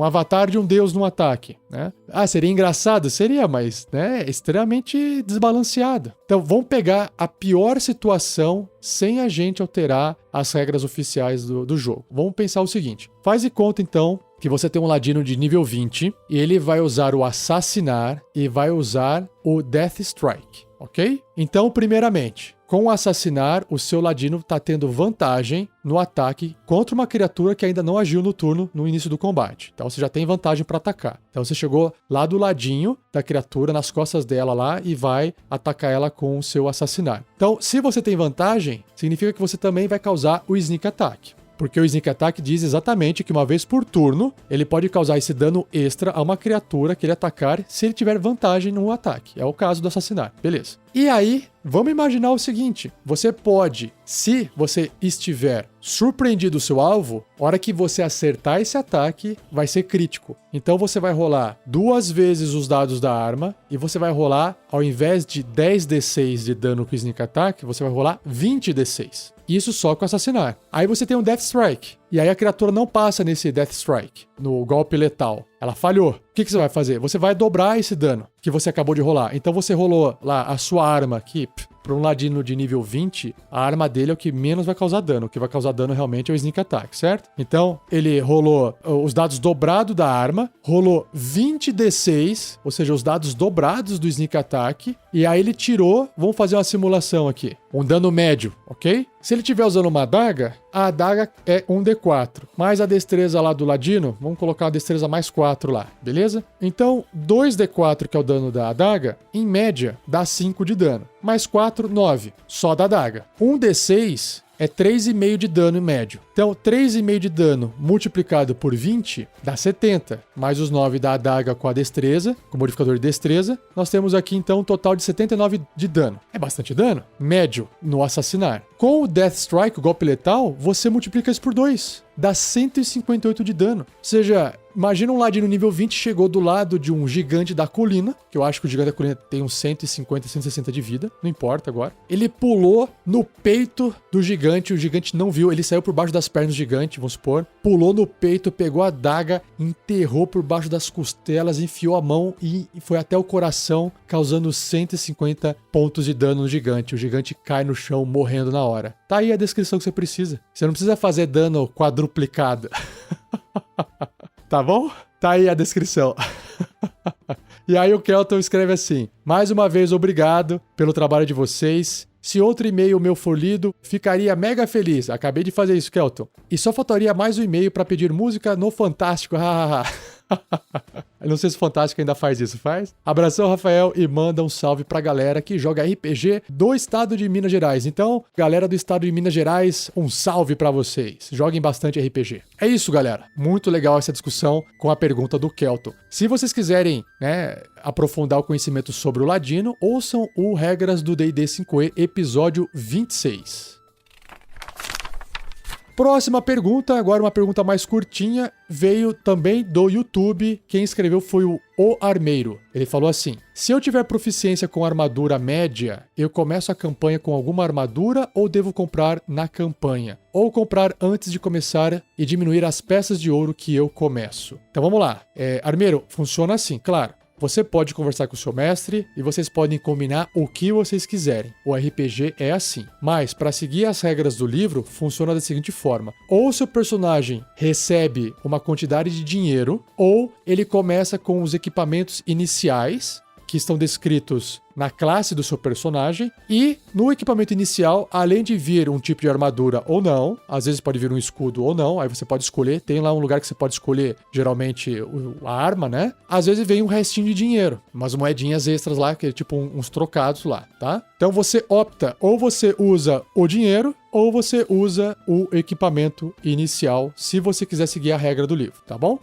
avatar de um deus num ataque, né? Seria engraçado? Seria, mas é extremamente desbalanceado. Então vamos pegar a pior situação sem a gente alterar as regras oficiais do jogo. Vamos pensar o seguinte. Faz de conta, então, que você tem um Ladino de nível 20 e ele vai usar o Assassinar e vai usar o Death Strike, ok? Então, primeiramente, com o Assassinar, o seu Ladino está tendo vantagem no ataque contra uma criatura que ainda não agiu no turno no início do combate. Então você já tem vantagem para atacar. Então você chegou lá do ladinho da criatura, nas costas dela lá, e vai atacar ela com o seu Assassinar. Então, se você tem vantagem, significa que você também vai causar o Sneak Attack. Porque o Sneak Attack diz exatamente que uma vez por turno, ele pode causar esse dano extra a uma criatura que ele atacar se ele tiver vantagem no ataque. É o caso do Assassinar. Beleza. E aí, vamos imaginar o seguinte. Você pode, se você estiver surpreendido o seu alvo, a hora que você acertar esse ataque, vai ser crítico. Então você vai rolar 2 vezes os dados da arma e você vai rolar, ao invés de 10d6 de dano com Sneak Attack, você vai rolar 20d6. Isso só com Assassinar. Aí você tem um Death Strike. E aí a criatura não passa nesse Death Strike, no golpe letal. Ela falhou. O que você vai fazer? Você vai dobrar esse dano que você acabou de rolar. Então você rolou lá a sua arma aqui, para um Ladino de nível 20, a arma dele é o que menos vai causar dano. O que vai causar dano realmente é o Sneak Attack, certo? Então, ele rolou os dados dobrados da arma, rolou 20d6, ou seja, os dados dobrados do Sneak Attack, e aí ele tirou, vamos fazer uma simulação aqui, um dano médio, ok? Se ele estiver usando uma adaga, a adaga é 1d4. Mais a destreza lá do ladino, vamos colocar a destreza mais 4 lá, beleza? Então, 2d4, que é o dano da adaga, em média, dá 5 de dano. Mais 4, 9, só da adaga. 1d6 é 3,5 de dano em médio. Então, 3,5 de dano multiplicado por 20 dá 70. Mais os 9 da adaga com a destreza, com o modificador de destreza. Nós temos aqui, então, um total de 79 de dano. É bastante dano. Médio no assassinar. Com o Death Strike, o golpe letal, você multiplica isso por 2. Dá 158 de dano. Ou seja, imagina um ladino nível 20 chegou do lado de um gigante da colina, que eu acho que o gigante da colina tem uns 150, 160 de vida, não importa agora. Ele pulou no peito do gigante, o gigante não viu, ele saiu por baixo das pernas do gigante, vamos supor, pulou no peito, pegou a adaga, enterrou por baixo das costelas, enfiou a mão e foi até o coração, causando 150 pontos de dano no gigante. O gigante cai no chão, morrendo na hora. Tá aí a descrição que você precisa. Você não precisa fazer dano quadruplicado. Tá bom? Tá aí a descrição. E aí o Kelton escreve assim: mais uma vez, obrigado pelo trabalho de vocês. Se outro e-mail meu for lido, ficaria mega feliz. Acabei de fazer isso, Kelton. E só faltaria mais um e-mail para pedir música no Fantástico. Eu não sei se o Fantástico ainda faz isso, faz? Abração, Rafael, e manda um salve pra galera que joga RPG do estado de Minas Gerais. Então, galera do estado de Minas Gerais, um salve pra vocês. Joguem bastante RPG. É isso, galera. Muito legal essa discussão com a pergunta do Kelton. Se vocês quiserem, aprofundar o conhecimento sobre o Ladino, ouçam o Regras do D&D 5e, episódio 26. Próxima pergunta, agora uma pergunta mais curtinha, veio também do YouTube. Quem escreveu foi o Armeiro. Ele falou assim: se eu tiver proficiência com armadura média, eu começo a campanha com alguma armadura ou devo comprar na campanha? Ou comprar antes de começar e diminuir as peças de ouro que eu começo? Então vamos lá. Armeiro, funciona assim, claro. Você pode conversar com o seu mestre e vocês podem combinar o que vocês quiserem. O RPG é assim. Mas, para seguir as regras do livro, funciona da seguinte forma: ou seu personagem recebe uma quantidade de dinheiro, ou ele começa com os equipamentos iniciais, que estão descritos na classe do seu personagem, e no equipamento inicial, além de vir um tipo de armadura ou não, às vezes pode vir um escudo ou não, aí você pode escolher, tem lá um lugar que você pode escolher, geralmente a arma, né? Às vezes vem um restinho de dinheiro, umas moedinhas extras lá, que é tipo uns trocados lá, tá? Então você opta, ou você usa o dinheiro, ou você usa o equipamento inicial, se você quiser seguir a regra do livro, tá bom?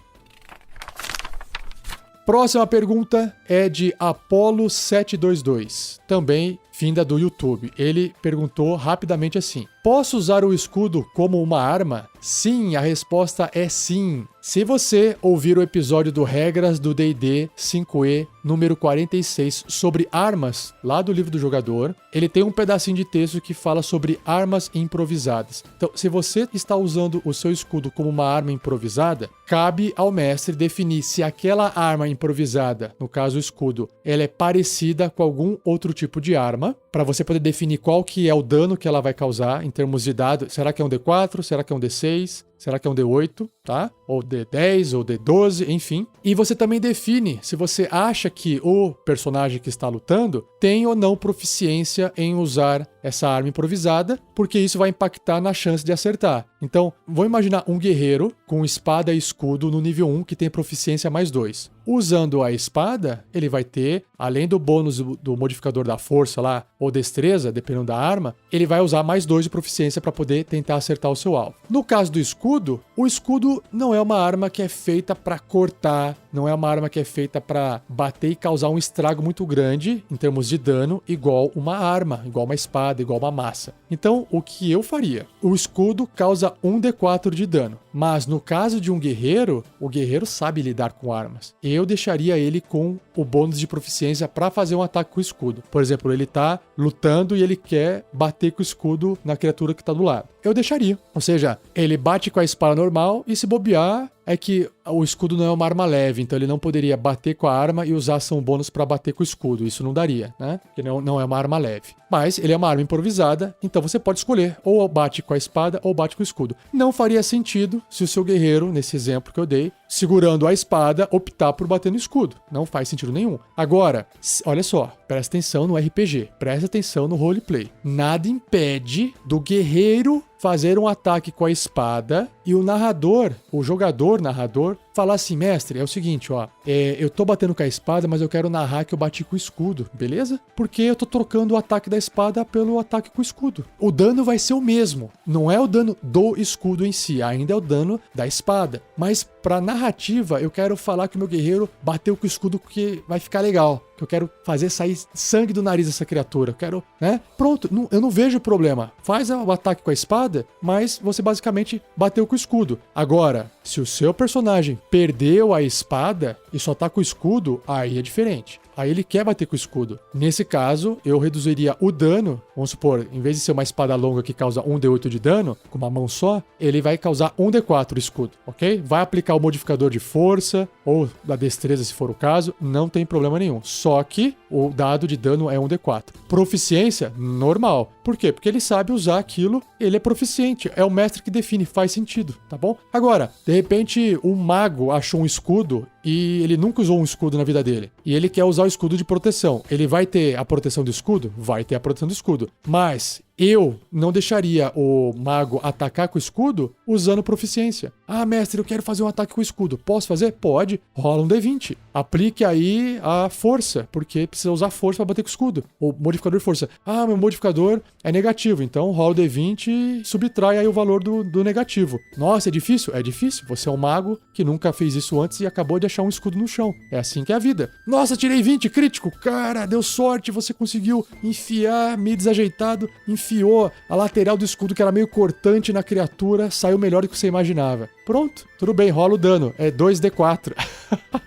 Próxima pergunta é de Apollo722, também vinda do YouTube. Ele perguntou rapidamente assim: posso usar o escudo como uma arma? Sim, a resposta é sim. Se você ouvir o episódio do Regras do D&D 5e, número 46, sobre armas, lá do livro do jogador, ele tem um pedacinho de texto que fala sobre armas improvisadas. Então, se você está usando o seu escudo como uma arma improvisada, cabe ao mestre definir se aquela arma improvisada, no caso o escudo, ela é parecida com algum outro tipo de arma, para você poder definir qual que é o dano que ela vai causar em termos de dado. Será que é um D4? Será que é um D6? Será que é um D8, tá? Ou D10, ou D12, enfim. E você também define se você acha que o personagem que está lutando tem ou não proficiência em usar essa arma improvisada, porque isso vai impactar na chance de acertar. Então, vou imaginar um guerreiro com espada e escudo no nível 1 que tem proficiência mais 2. Usando a espada, ele vai ter, além do bônus do modificador da força lá, ou destreza, dependendo da arma, ele vai usar mais 2 de proficiência para poder tentar acertar o seu alvo. No caso do escudo, o escudo não é uma arma que é feita para cortar, não é uma arma que é feita para bater e causar um estrago muito grande em termos de dano, igual uma arma, igual uma espada, igual uma massa. Então, o que eu faria? O escudo causa 1d4 de dano, mas no caso de um guerreiro, o guerreiro sabe lidar com armas. Eu deixaria ele com o bônus de proficiência para fazer um ataque com o escudo. Por exemplo, ele tá lutando e ele quer bater com o escudo na criatura que tá do lado. Eu deixaria. Ou seja, ele bate com a espada normal e se bobear, é que o escudo não é uma arma leve, então ele não poderia bater com a arma e usar ação bônus para bater com o escudo. Isso não daria, né? Porque não é uma arma leve. Mas ele é uma arma improvisada, então você pode escolher ou bate com a espada ou bate com o escudo. Não faria sentido se o seu guerreiro, nesse exemplo que eu dei, segurando a espada, optar por bater no escudo. Não faz sentido nenhum. Agora, olha só, presta atenção no RPG, presta atenção no roleplay. Nada impede do guerreiro fazer um ataque com a espada e o narrador, o jogador narrador, falar assim, mestre, é o seguinte, ó, eu tô batendo com a espada, mas eu quero narrar que eu bati com o escudo, beleza? Porque eu tô trocando o ataque da espada pelo ataque com o escudo. O dano vai ser o mesmo, não é o dano do escudo em si, ainda é o dano da espada. Mas pra narrativa, eu quero falar que o meu guerreiro bateu com o escudo porque vai ficar legal. Que eu quero fazer sair sangue do nariz dessa criatura. Eu quero, né? Pronto, eu não vejo problema. Faz o ataque com a espada, mas você basicamente bateu com o escudo. Agora, se o seu personagem perdeu a espada e só tá com o escudo, aí é diferente. Aí ele quer bater com o escudo. Nesse caso, eu reduziria o dano. Vamos supor, em vez de ser uma espada longa que causa 1d8 de dano, com uma mão só, ele vai causar 1d4 o escudo, ok? Vai aplicar o modificador de força ou da destreza, se for o caso, não tem problema nenhum. Só que o dado de dano é 1d4. Proficiência, normal. Por quê? Porque ele sabe usar aquilo, ele é proficiente. É o mestre que define, faz sentido, tá bom? Agora, de repente, um mago achou um escudo e ele nunca usou um escudo na vida dele. E ele quer usar o escudo de proteção. Ele vai ter a proteção do escudo? Vai ter a proteção do escudo. Mas eu não deixaria o mago atacar com o escudo usando proficiência. Ah, mestre, eu quero fazer um ataque com o escudo. Posso fazer? Pode. Rola um D20. Aplique aí a força, porque precisa usar força para bater com o escudo. O modificador de força. Ah, meu modificador é negativo, então rola o D20 e subtrai aí o valor do negativo. Nossa, é difícil? É difícil. Você é um mago que nunca fez isso antes e acabou de achar um escudo no chão. É assim que é a vida. Nossa, tirei 20, crítico. Cara, deu sorte, você conseguiu enfiar meio desajeitado, enfiou a lateral do escudo, que era meio cortante na criatura, saiu melhor do que você imaginava. Pronto, tudo bem, rola o dano. É 2d4.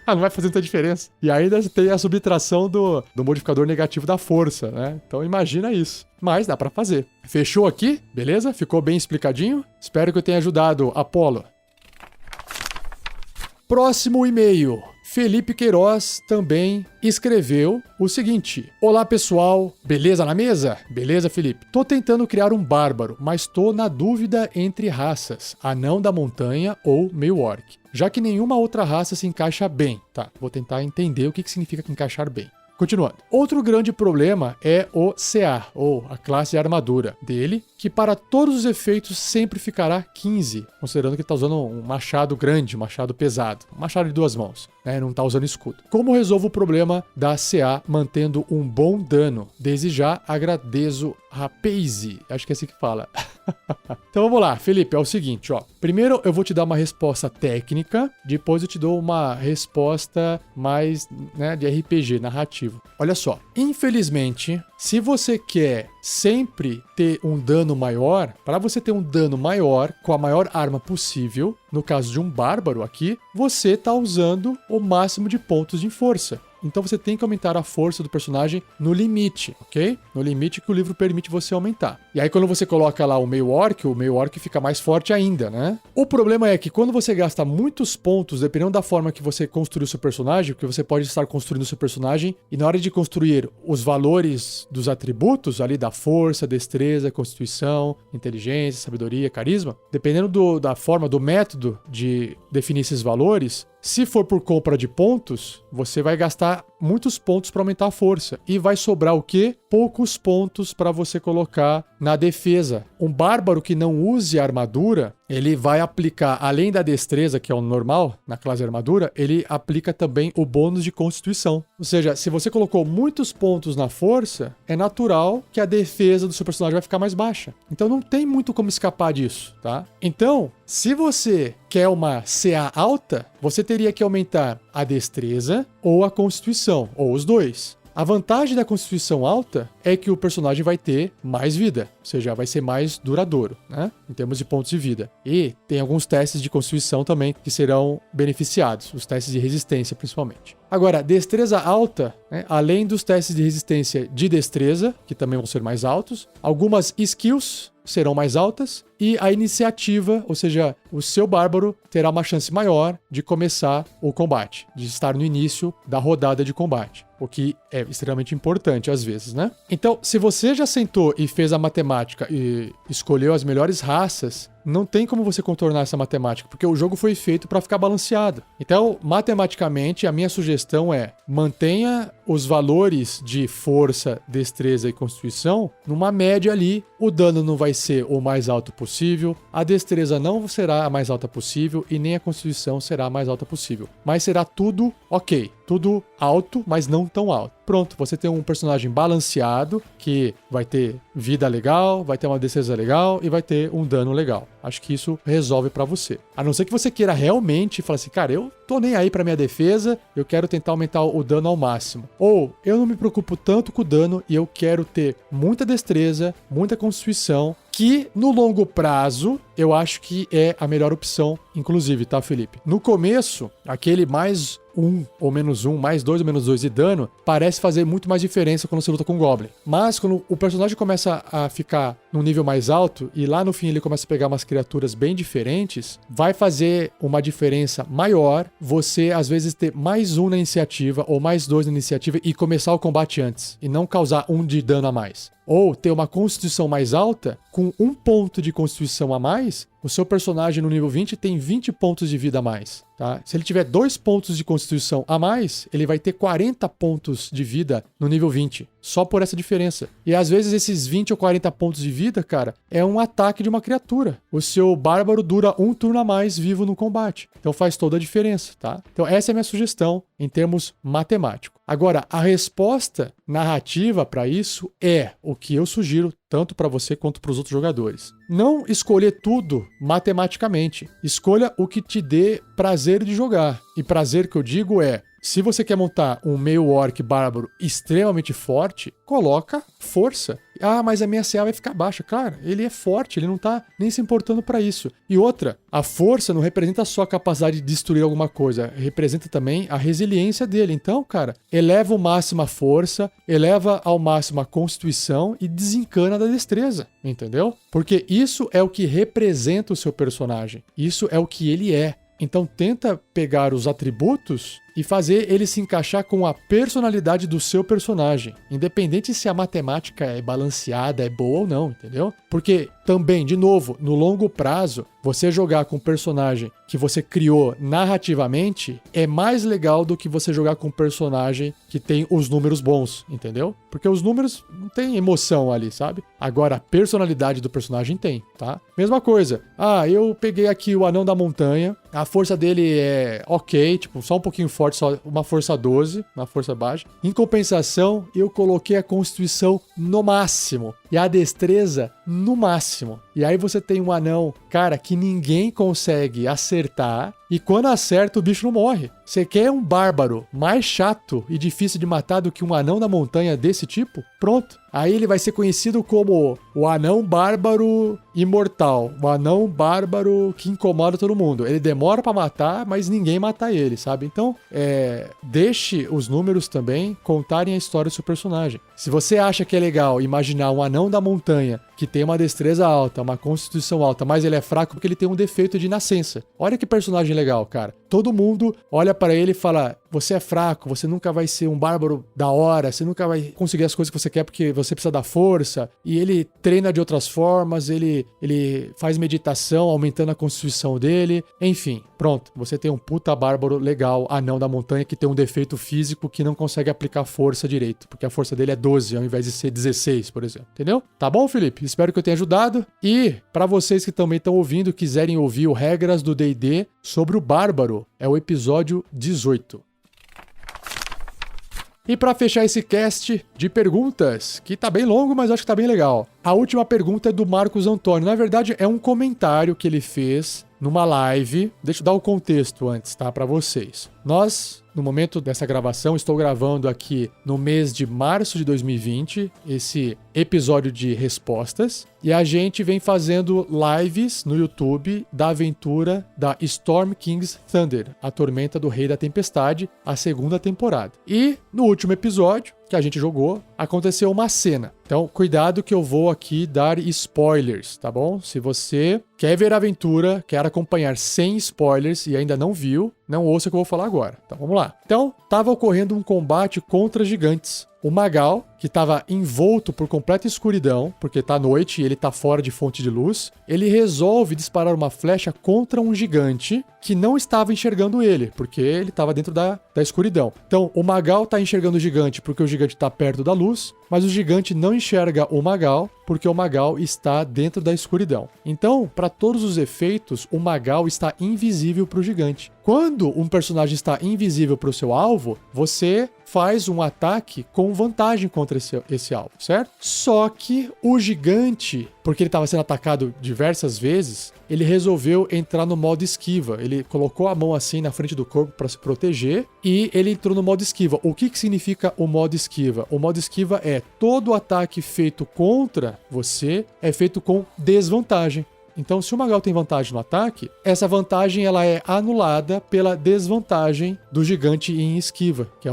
Não vai fazer muita diferença. E ainda tem a subtração do modificador negativo da força, né? Então imagina isso. Mas dá pra fazer. Fechou aqui? Beleza? Ficou bem explicadinho? Espero que eu tenha ajudado, Apolo. Próximo e-mail. Felipe Queiroz também escreveu o seguinte: olá pessoal, beleza na mesa? Beleza, Felipe? Tô tentando criar um bárbaro, mas tô na dúvida entre raças, anão da montanha ou meio orc, já que nenhuma outra raça se encaixa bem. Tá, vou tentar entender o que significa encaixar bem. Continuando. Outro grande problema é o CA, ou a classe de armadura dele, que para todos os efeitos sempre ficará 15, considerando que ele está usando um machado grande, um machado pesado, um machado de 2 mãos, né? Não está usando escudo. Como resolvo o problema da CA mantendo um bom dano? Desde já agradeço, Rapaze. Acho que é assim que fala. Então vamos lá, Felipe, é o seguinte, ó. Primeiro eu vou te dar uma resposta técnica, depois eu te dou uma resposta mais, né, de RPG, narrativo. Olha só, infelizmente, se você quer sempre ter um dano maior, para você ter um dano maior com a maior arma possível, no caso de um bárbaro aqui, você está usando o máximo de pontos de força. Então você tem que aumentar a força do personagem no limite, ok? No limite que o livro permite você aumentar. E aí quando você coloca lá o meio orc fica mais forte ainda, né? O problema é que quando você gasta muitos pontos, dependendo da forma que você construiu o seu personagem, porque você pode estar construindo o seu personagem, e na hora de construir os valores dos atributos, ali da força, destreza, constituição, inteligência, sabedoria, carisma, dependendo da forma, do método de definir esses valores, se for por compra de pontos, você vai gastar muitos pontos para aumentar a força. E vai sobrar o quê? Poucos pontos para você colocar na defesa. Um bárbaro que não use armadura, ele vai aplicar, além da destreza, que é o normal, na classe de armadura, ele aplica também o bônus de constituição. Ou seja, se você colocou muitos pontos na força, é natural que a defesa do seu personagem vai ficar mais baixa. Então não tem muito como escapar disso, tá? Então, se você quer uma CA alta, você teria que aumentar a destreza ou a constituição, ou os dois. A vantagem da constituição alta é que o personagem vai ter mais vida, ou seja, vai ser mais duradouro, né? Em termos de pontos de vida. E tem alguns testes de constituição também que serão beneficiados, os testes de resistência principalmente. Agora, destreza alta, né? Além dos testes de resistência de destreza, que também vão ser mais altos, algumas skills serão mais altas e a iniciativa, ou seja, o seu bárbaro terá uma chance maior de começar o combate, de estar no início da rodada de combate, o que é extremamente importante às vezes, né? Então, se você já sentou e fez a matemática e escolheu as melhores raças Não tem como você contornar essa matemática, porque o jogo foi feito para ficar balanceado. Então, matematicamente, a minha sugestão é mantenha os valores de força, destreza e constituição numa média ali. O dano não vai ser o mais alto possível, a destreza não será a mais alta possível e nem a constituição será a mais alta possível. Mas será tudo ok, tudo alto, mas não tão alto. Pronto, você tem um personagem balanceado que vai ter vida legal, vai ter uma destreza legal e vai ter um dano legal. Acho que isso resolve pra você. A não ser que você queira realmente falar assim, cara, eu tô nem aí pra minha defesa, eu quero tentar aumentar o dano ao máximo. Ou eu não me preocupo tanto com o dano e eu quero ter muita destreza, muita constituição, que no longo prazo eu acho que é a melhor opção, inclusive, tá, Felipe? No começo, aquele mais 1 ou menos 1, mais 2 ou menos 2 de dano, parece fazer muito mais diferença quando você luta com o Goblin. Mas quando o personagem começa a ficar num nível mais alto e lá no fim ele começa a pegar umas criaturas bem diferentes, vai fazer uma diferença maior você às vezes ter mais 1 na iniciativa ou mais 2 na iniciativa e começar o combate antes e não causar 1 de dano a mais. Ou ter uma constituição mais alta, com 1 ponto de constituição a mais, o seu personagem no nível 20 tem 20 pontos de vida a mais, tá? Se ele tiver 2 pontos de constituição a mais, ele vai ter 40 pontos de vida no nível 20, só por essa diferença. E às vezes esses 20 ou 40 pontos de vida, cara, é um ataque de uma criatura. O seu bárbaro dura 1 turno a mais vivo no combate. Então faz toda a diferença, tá? Então essa é a minha sugestão em termos matemáticos. Agora, a resposta narrativa para isso é o que eu sugiro tanto para você quanto para os outros jogadores. Não escolher tudo matematicamente. Escolha o que te dê prazer de jogar. E prazer que eu digo é, se você quer montar um meio orc bárbaro extremamente forte, coloca força. Ah, mas a minha CA vai ficar baixa. Cara, ele é forte, ele não tá nem se importando para isso. E outra, a força não representa só a capacidade de destruir alguma coisa, representa também a resiliência dele. Então, cara, eleva ao máximo a força, eleva ao máximo a constituição e desencana da destreza, entendeu? Porque isso é o que representa o seu personagem. Isso é o que ele é. Então tenta pegar os atributos e fazer ele se encaixar com a personalidade do seu personagem, independente se a matemática é balanceada, é boa ou não, entendeu? Porque também, de novo, no longo prazo, você jogar com um personagem que você criou narrativamente é mais legal do que você jogar com um personagem que tem os números bons, entendeu? Porque os números não tem emoção ali, sabe? Agora, a personalidade do personagem tem, tá? Mesma coisa. Ah, eu peguei aqui o Anão da Montanha, a força dele é ok, tipo, só um pouquinho forte, só uma força 12, uma força baixa. Em compensação, eu coloquei a constituição no máximo e a destreza no máximo. E aí você tem um anão, cara, que ninguém consegue acertar e quando acerta o bicho não morre. Você quer um bárbaro mais chato e difícil de matar do que um anão da montanha desse tipo? Pronto. Aí ele vai ser conhecido como o anão bárbaro imortal, o anão bárbaro que incomoda todo mundo. Ele demora pra matar, mas ninguém mata ele, sabe? Então, deixe os números também contarem a história do seu personagem. Se você acha que é legal imaginar um anão da montanha que tem uma destreza alta, uma constituição alta, mas ele é fraco porque ele tem um defeito de nascença. Olha que personagem legal, cara. Todo mundo olha pra ele e fala, você é fraco, você nunca vai ser um bárbaro da hora, você nunca vai conseguir as coisas que você quer porque você precisa da força. E ele treina de outras formas, ele faz meditação, aumentando a constituição dele. Enfim, pronto. Você tem um puta bárbaro legal, anão da montanha, que tem um defeito físico que não consegue aplicar força direito, porque a força dele é 12, ao invés de ser 16, por exemplo. Entendeu? Tá bom, Felipe? Espero que eu tenha ajudado. E, pra vocês que também estão ouvindo, quiserem ouvir o Regras do D&D sobre o bárbaro, é o episódio 18. E para fechar esse cast de perguntas, que tá bem longo, mas acho que tá bem legal. A última pergunta é do Marcos Antônio. Na verdade, é um comentário que ele fez numa live. Deixa eu dar o contexto antes, tá? Para vocês. No momento dessa gravação, estou gravando aqui no mês de março de 2020, esse episódio de respostas. E a gente vem fazendo lives no YouTube da aventura da Storm King's Thunder, a Tormenta do Rei da Tempestade, a segunda temporada. E no último episódio que a gente jogou, aconteceu uma cena. Então, cuidado que eu vou aqui dar spoilers, tá bom? Se você quer ver a aventura, quer acompanhar sem spoilers e ainda não viu, não ouça o que eu vou falar agora. Então, vamos lá. Então, estava ocorrendo um combate contra gigantes. o Magal, que estava envolto por completa escuridão, porque tá à noite e ele tá fora de fonte de luz, ele resolve disparar uma flecha contra um gigante que não estava enxergando ele, porque ele estava dentro da escuridão. Então, o Magal tá enxergando o gigante porque o gigante está perto da luz, mas o gigante não enxerga o Magal porque o Magal está dentro da escuridão. Então, para todos os efeitos, o Magal está invisível para o gigante. Quando um personagem está invisível para o seu alvo, você faz um ataque com vantagem contra esse alvo, certo? Só que o gigante, porque ele estava sendo atacado diversas vezes, ele resolveu entrar no modo esquiva. Ele colocou a mão assim na frente do corpo para se proteger e ele entrou no modo esquiva. O que significa o modo esquiva? O modo esquiva é todo ataque feito contra você é feito com desvantagem. Então, se o Magal tem vantagem no ataque, essa vantagem ela é anulada pela desvantagem do gigante em esquiva, que é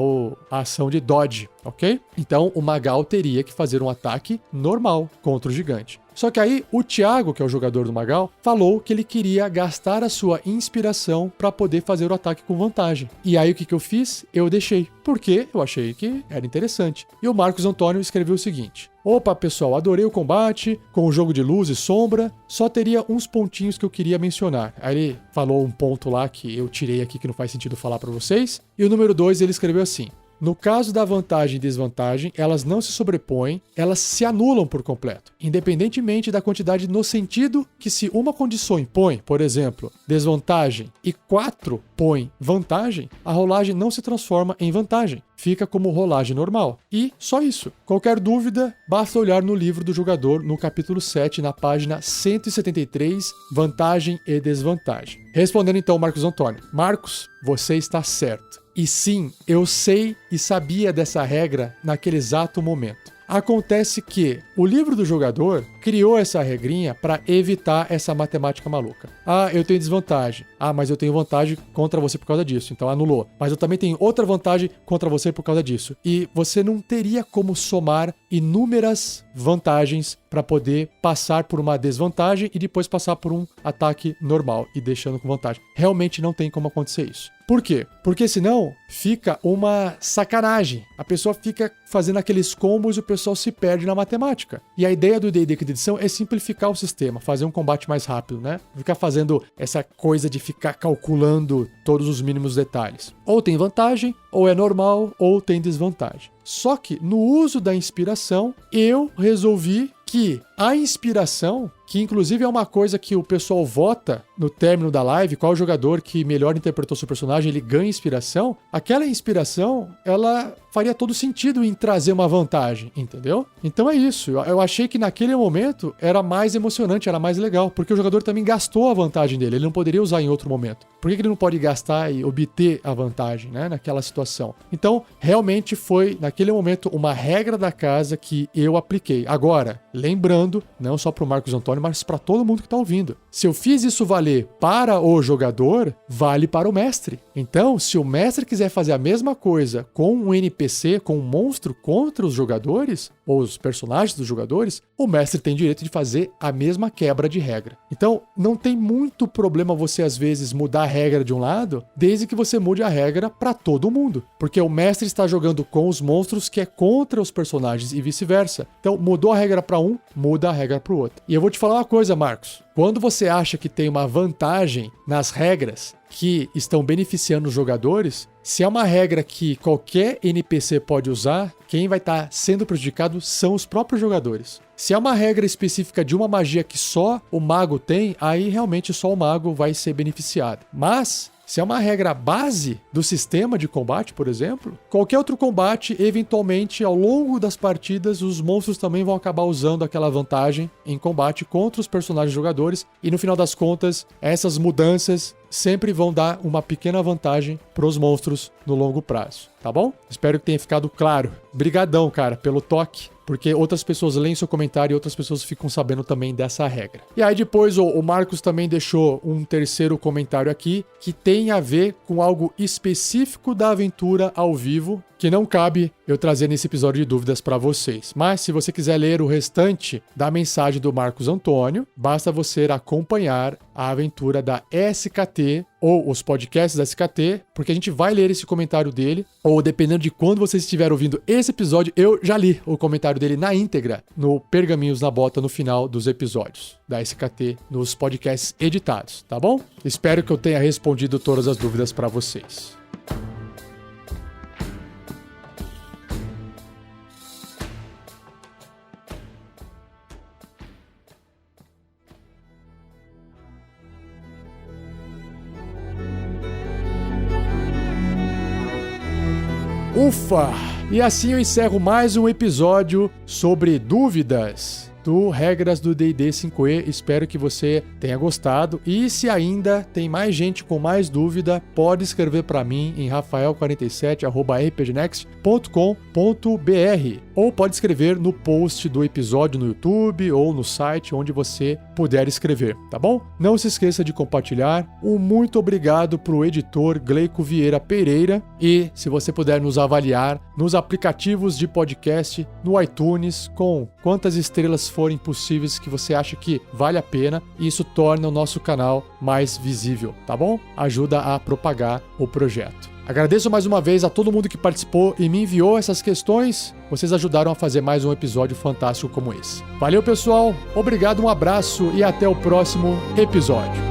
a ação de dodge, ok? Então, o Magal teria que fazer um ataque normal contra o gigante. Só que aí o Thiago, que é o jogador do Magal, falou que ele queria gastar a sua inspiração para poder fazer o ataque com vantagem. E aí o que eu fiz? Eu deixei, porque eu achei que era interessante. E o Marcos Antônio escreveu o seguinte: opa, pessoal, adorei o combate, com o jogo de luz e sombra, só teria uns pontinhos que eu queria mencionar. Aí ele falou um ponto lá que eu tirei aqui que não faz sentido falar para vocês. E o número 2 ele escreveu assim: no caso da vantagem e desvantagem, elas não se sobrepõem, elas se anulam por completo, independentemente da quantidade, no sentido que se uma condição impõe, por exemplo, desvantagem e 4 põe vantagem, a rolagem não se transforma em vantagem, fica como rolagem normal. E só isso. Qualquer dúvida, basta olhar no livro do jogador, no capítulo 7, na página 173, vantagem e desvantagem. Respondendo então, Marcos Antônio. Marcos, você está certo. E sim, eu sei e sabia dessa regra naquele exato momento. Acontece que o livro do jogador criou essa regrinha para evitar essa matemática maluca. Ah, eu tenho desvantagem. Ah, mas eu tenho vantagem contra você por causa disso. Então anulou. Mas eu também tenho outra vantagem contra você por causa disso. E você não teria como somar inúmeras vantagens para poder passar por uma desvantagem e depois passar por um ataque normal e deixando com vantagem. Realmente não tem como acontecer isso. Por quê? Porque senão fica uma sacanagem. A pessoa fica fazendo aqueles combos e o pessoal se perde na matemática. E a ideia do D&D Quinta Edição é simplificar o sistema, fazer um combate mais rápido, né? Ficar fazendo essa coisa de ficar calculando todos os mínimos detalhes. Ou tem vantagem, ou é normal, ou tem desvantagem. Só que no uso da inspiração, eu resolvi que a inspiração, que inclusive é uma coisa que o pessoal vota no término da live, qual jogador que melhor interpretou seu personagem, ele ganha inspiração, aquela inspiração, ela faria todo sentido em trazer uma vantagem, entendeu? Então é isso, eu achei que naquele momento era mais emocionante, era mais legal, porque o jogador também gastou a vantagem dele, ele não poderia usar em outro momento. Por que ele não pode gastar e obter a vantagem, né, naquela situação? Então, realmente foi, naquele momento, uma regra da casa que eu apliquei. Agora, lembrando, não só para o Marcos Antônio, mas para todo mundo que está ouvindo. Se eu fiz isso valer para o jogador, vale para o mestre. Então, se o mestre quiser fazer a mesma coisa com um NPC, com um monstro contra os jogadores, ou os personagens dos jogadores, o mestre tem direito de fazer a mesma quebra de regra. Então, não tem muito problema você, às vezes, mudar a regra de um lado, desde que você mude a regra para todo mundo. Porque o mestre está jogando com os monstros que é contra os personagens e vice-versa. Então, mudou a regra para um, muda a regra para o outro. E eu vou te falar uma coisa, Marcos. Quando você acha que tem uma vantagem nas regras que estão beneficiando os jogadores, se é uma regra que qualquer NPC pode usar, quem vai estar sendo prejudicado são os próprios jogadores. Se é uma regra específica de uma magia que só o mago tem, aí realmente só o mago vai ser beneficiado. Mas se é uma regra base do sistema de combate, por exemplo, qualquer outro combate, eventualmente, ao longo das partidas, os monstros também vão acabar usando aquela vantagem em combate contra os personagens jogadores. E no final das contas, essas mudanças sempre vão dar uma pequena vantagem para os monstros no longo prazo, tá bom? Espero que tenha ficado claro. Brigadão, cara, pelo toque, porque outras pessoas leem seu comentário e outras pessoas ficam sabendo também dessa regra. E aí depois o Marcos também deixou um terceiro comentário aqui, que tem a ver com algo específico da aventura ao vivo, que não cabe eu trazer nesse episódio de dúvidas para vocês. Mas se você quiser ler o restante da mensagem do Marcos Antônio, basta você acompanhar a aventura da SKT SKT ou os podcasts da SKT, porque a gente vai ler esse comentário dele, ou dependendo de quando vocês estiverem ouvindo esse episódio, eu já li o comentário dele na íntegra no Pergaminhos na Bota no final dos episódios da SKT nos podcasts editados, tá bom? Espero que eu tenha respondido todas as dúvidas para vocês. Ufa! E assim eu encerro mais um episódio sobre dúvidas do Regras do D&D 5e. Espero que você tenha gostado. E se ainda tem mais gente com mais dúvida, pode escrever para mim em rafael47@rpgnext.com.br ou pode escrever no post do episódio no YouTube ou no site, onde você puder escrever, tá bom? Não se esqueça de compartilhar. Um muito obrigado pro editor Gleico Vieira Pereira e se você puder nos avaliar nos aplicativos de podcast, no iTunes, com quantas estrelas forem possíveis que você acha que vale a pena, e isso torna o nosso canal mais visível, tá bom? Ajuda a propagar o projeto. Agradeço mais uma vez a todo mundo que participou e me enviou essas questões. Vocês ajudaram a fazer mais um episódio fantástico como esse. Valeu, pessoal. Obrigado, um abraço e até o próximo episódio.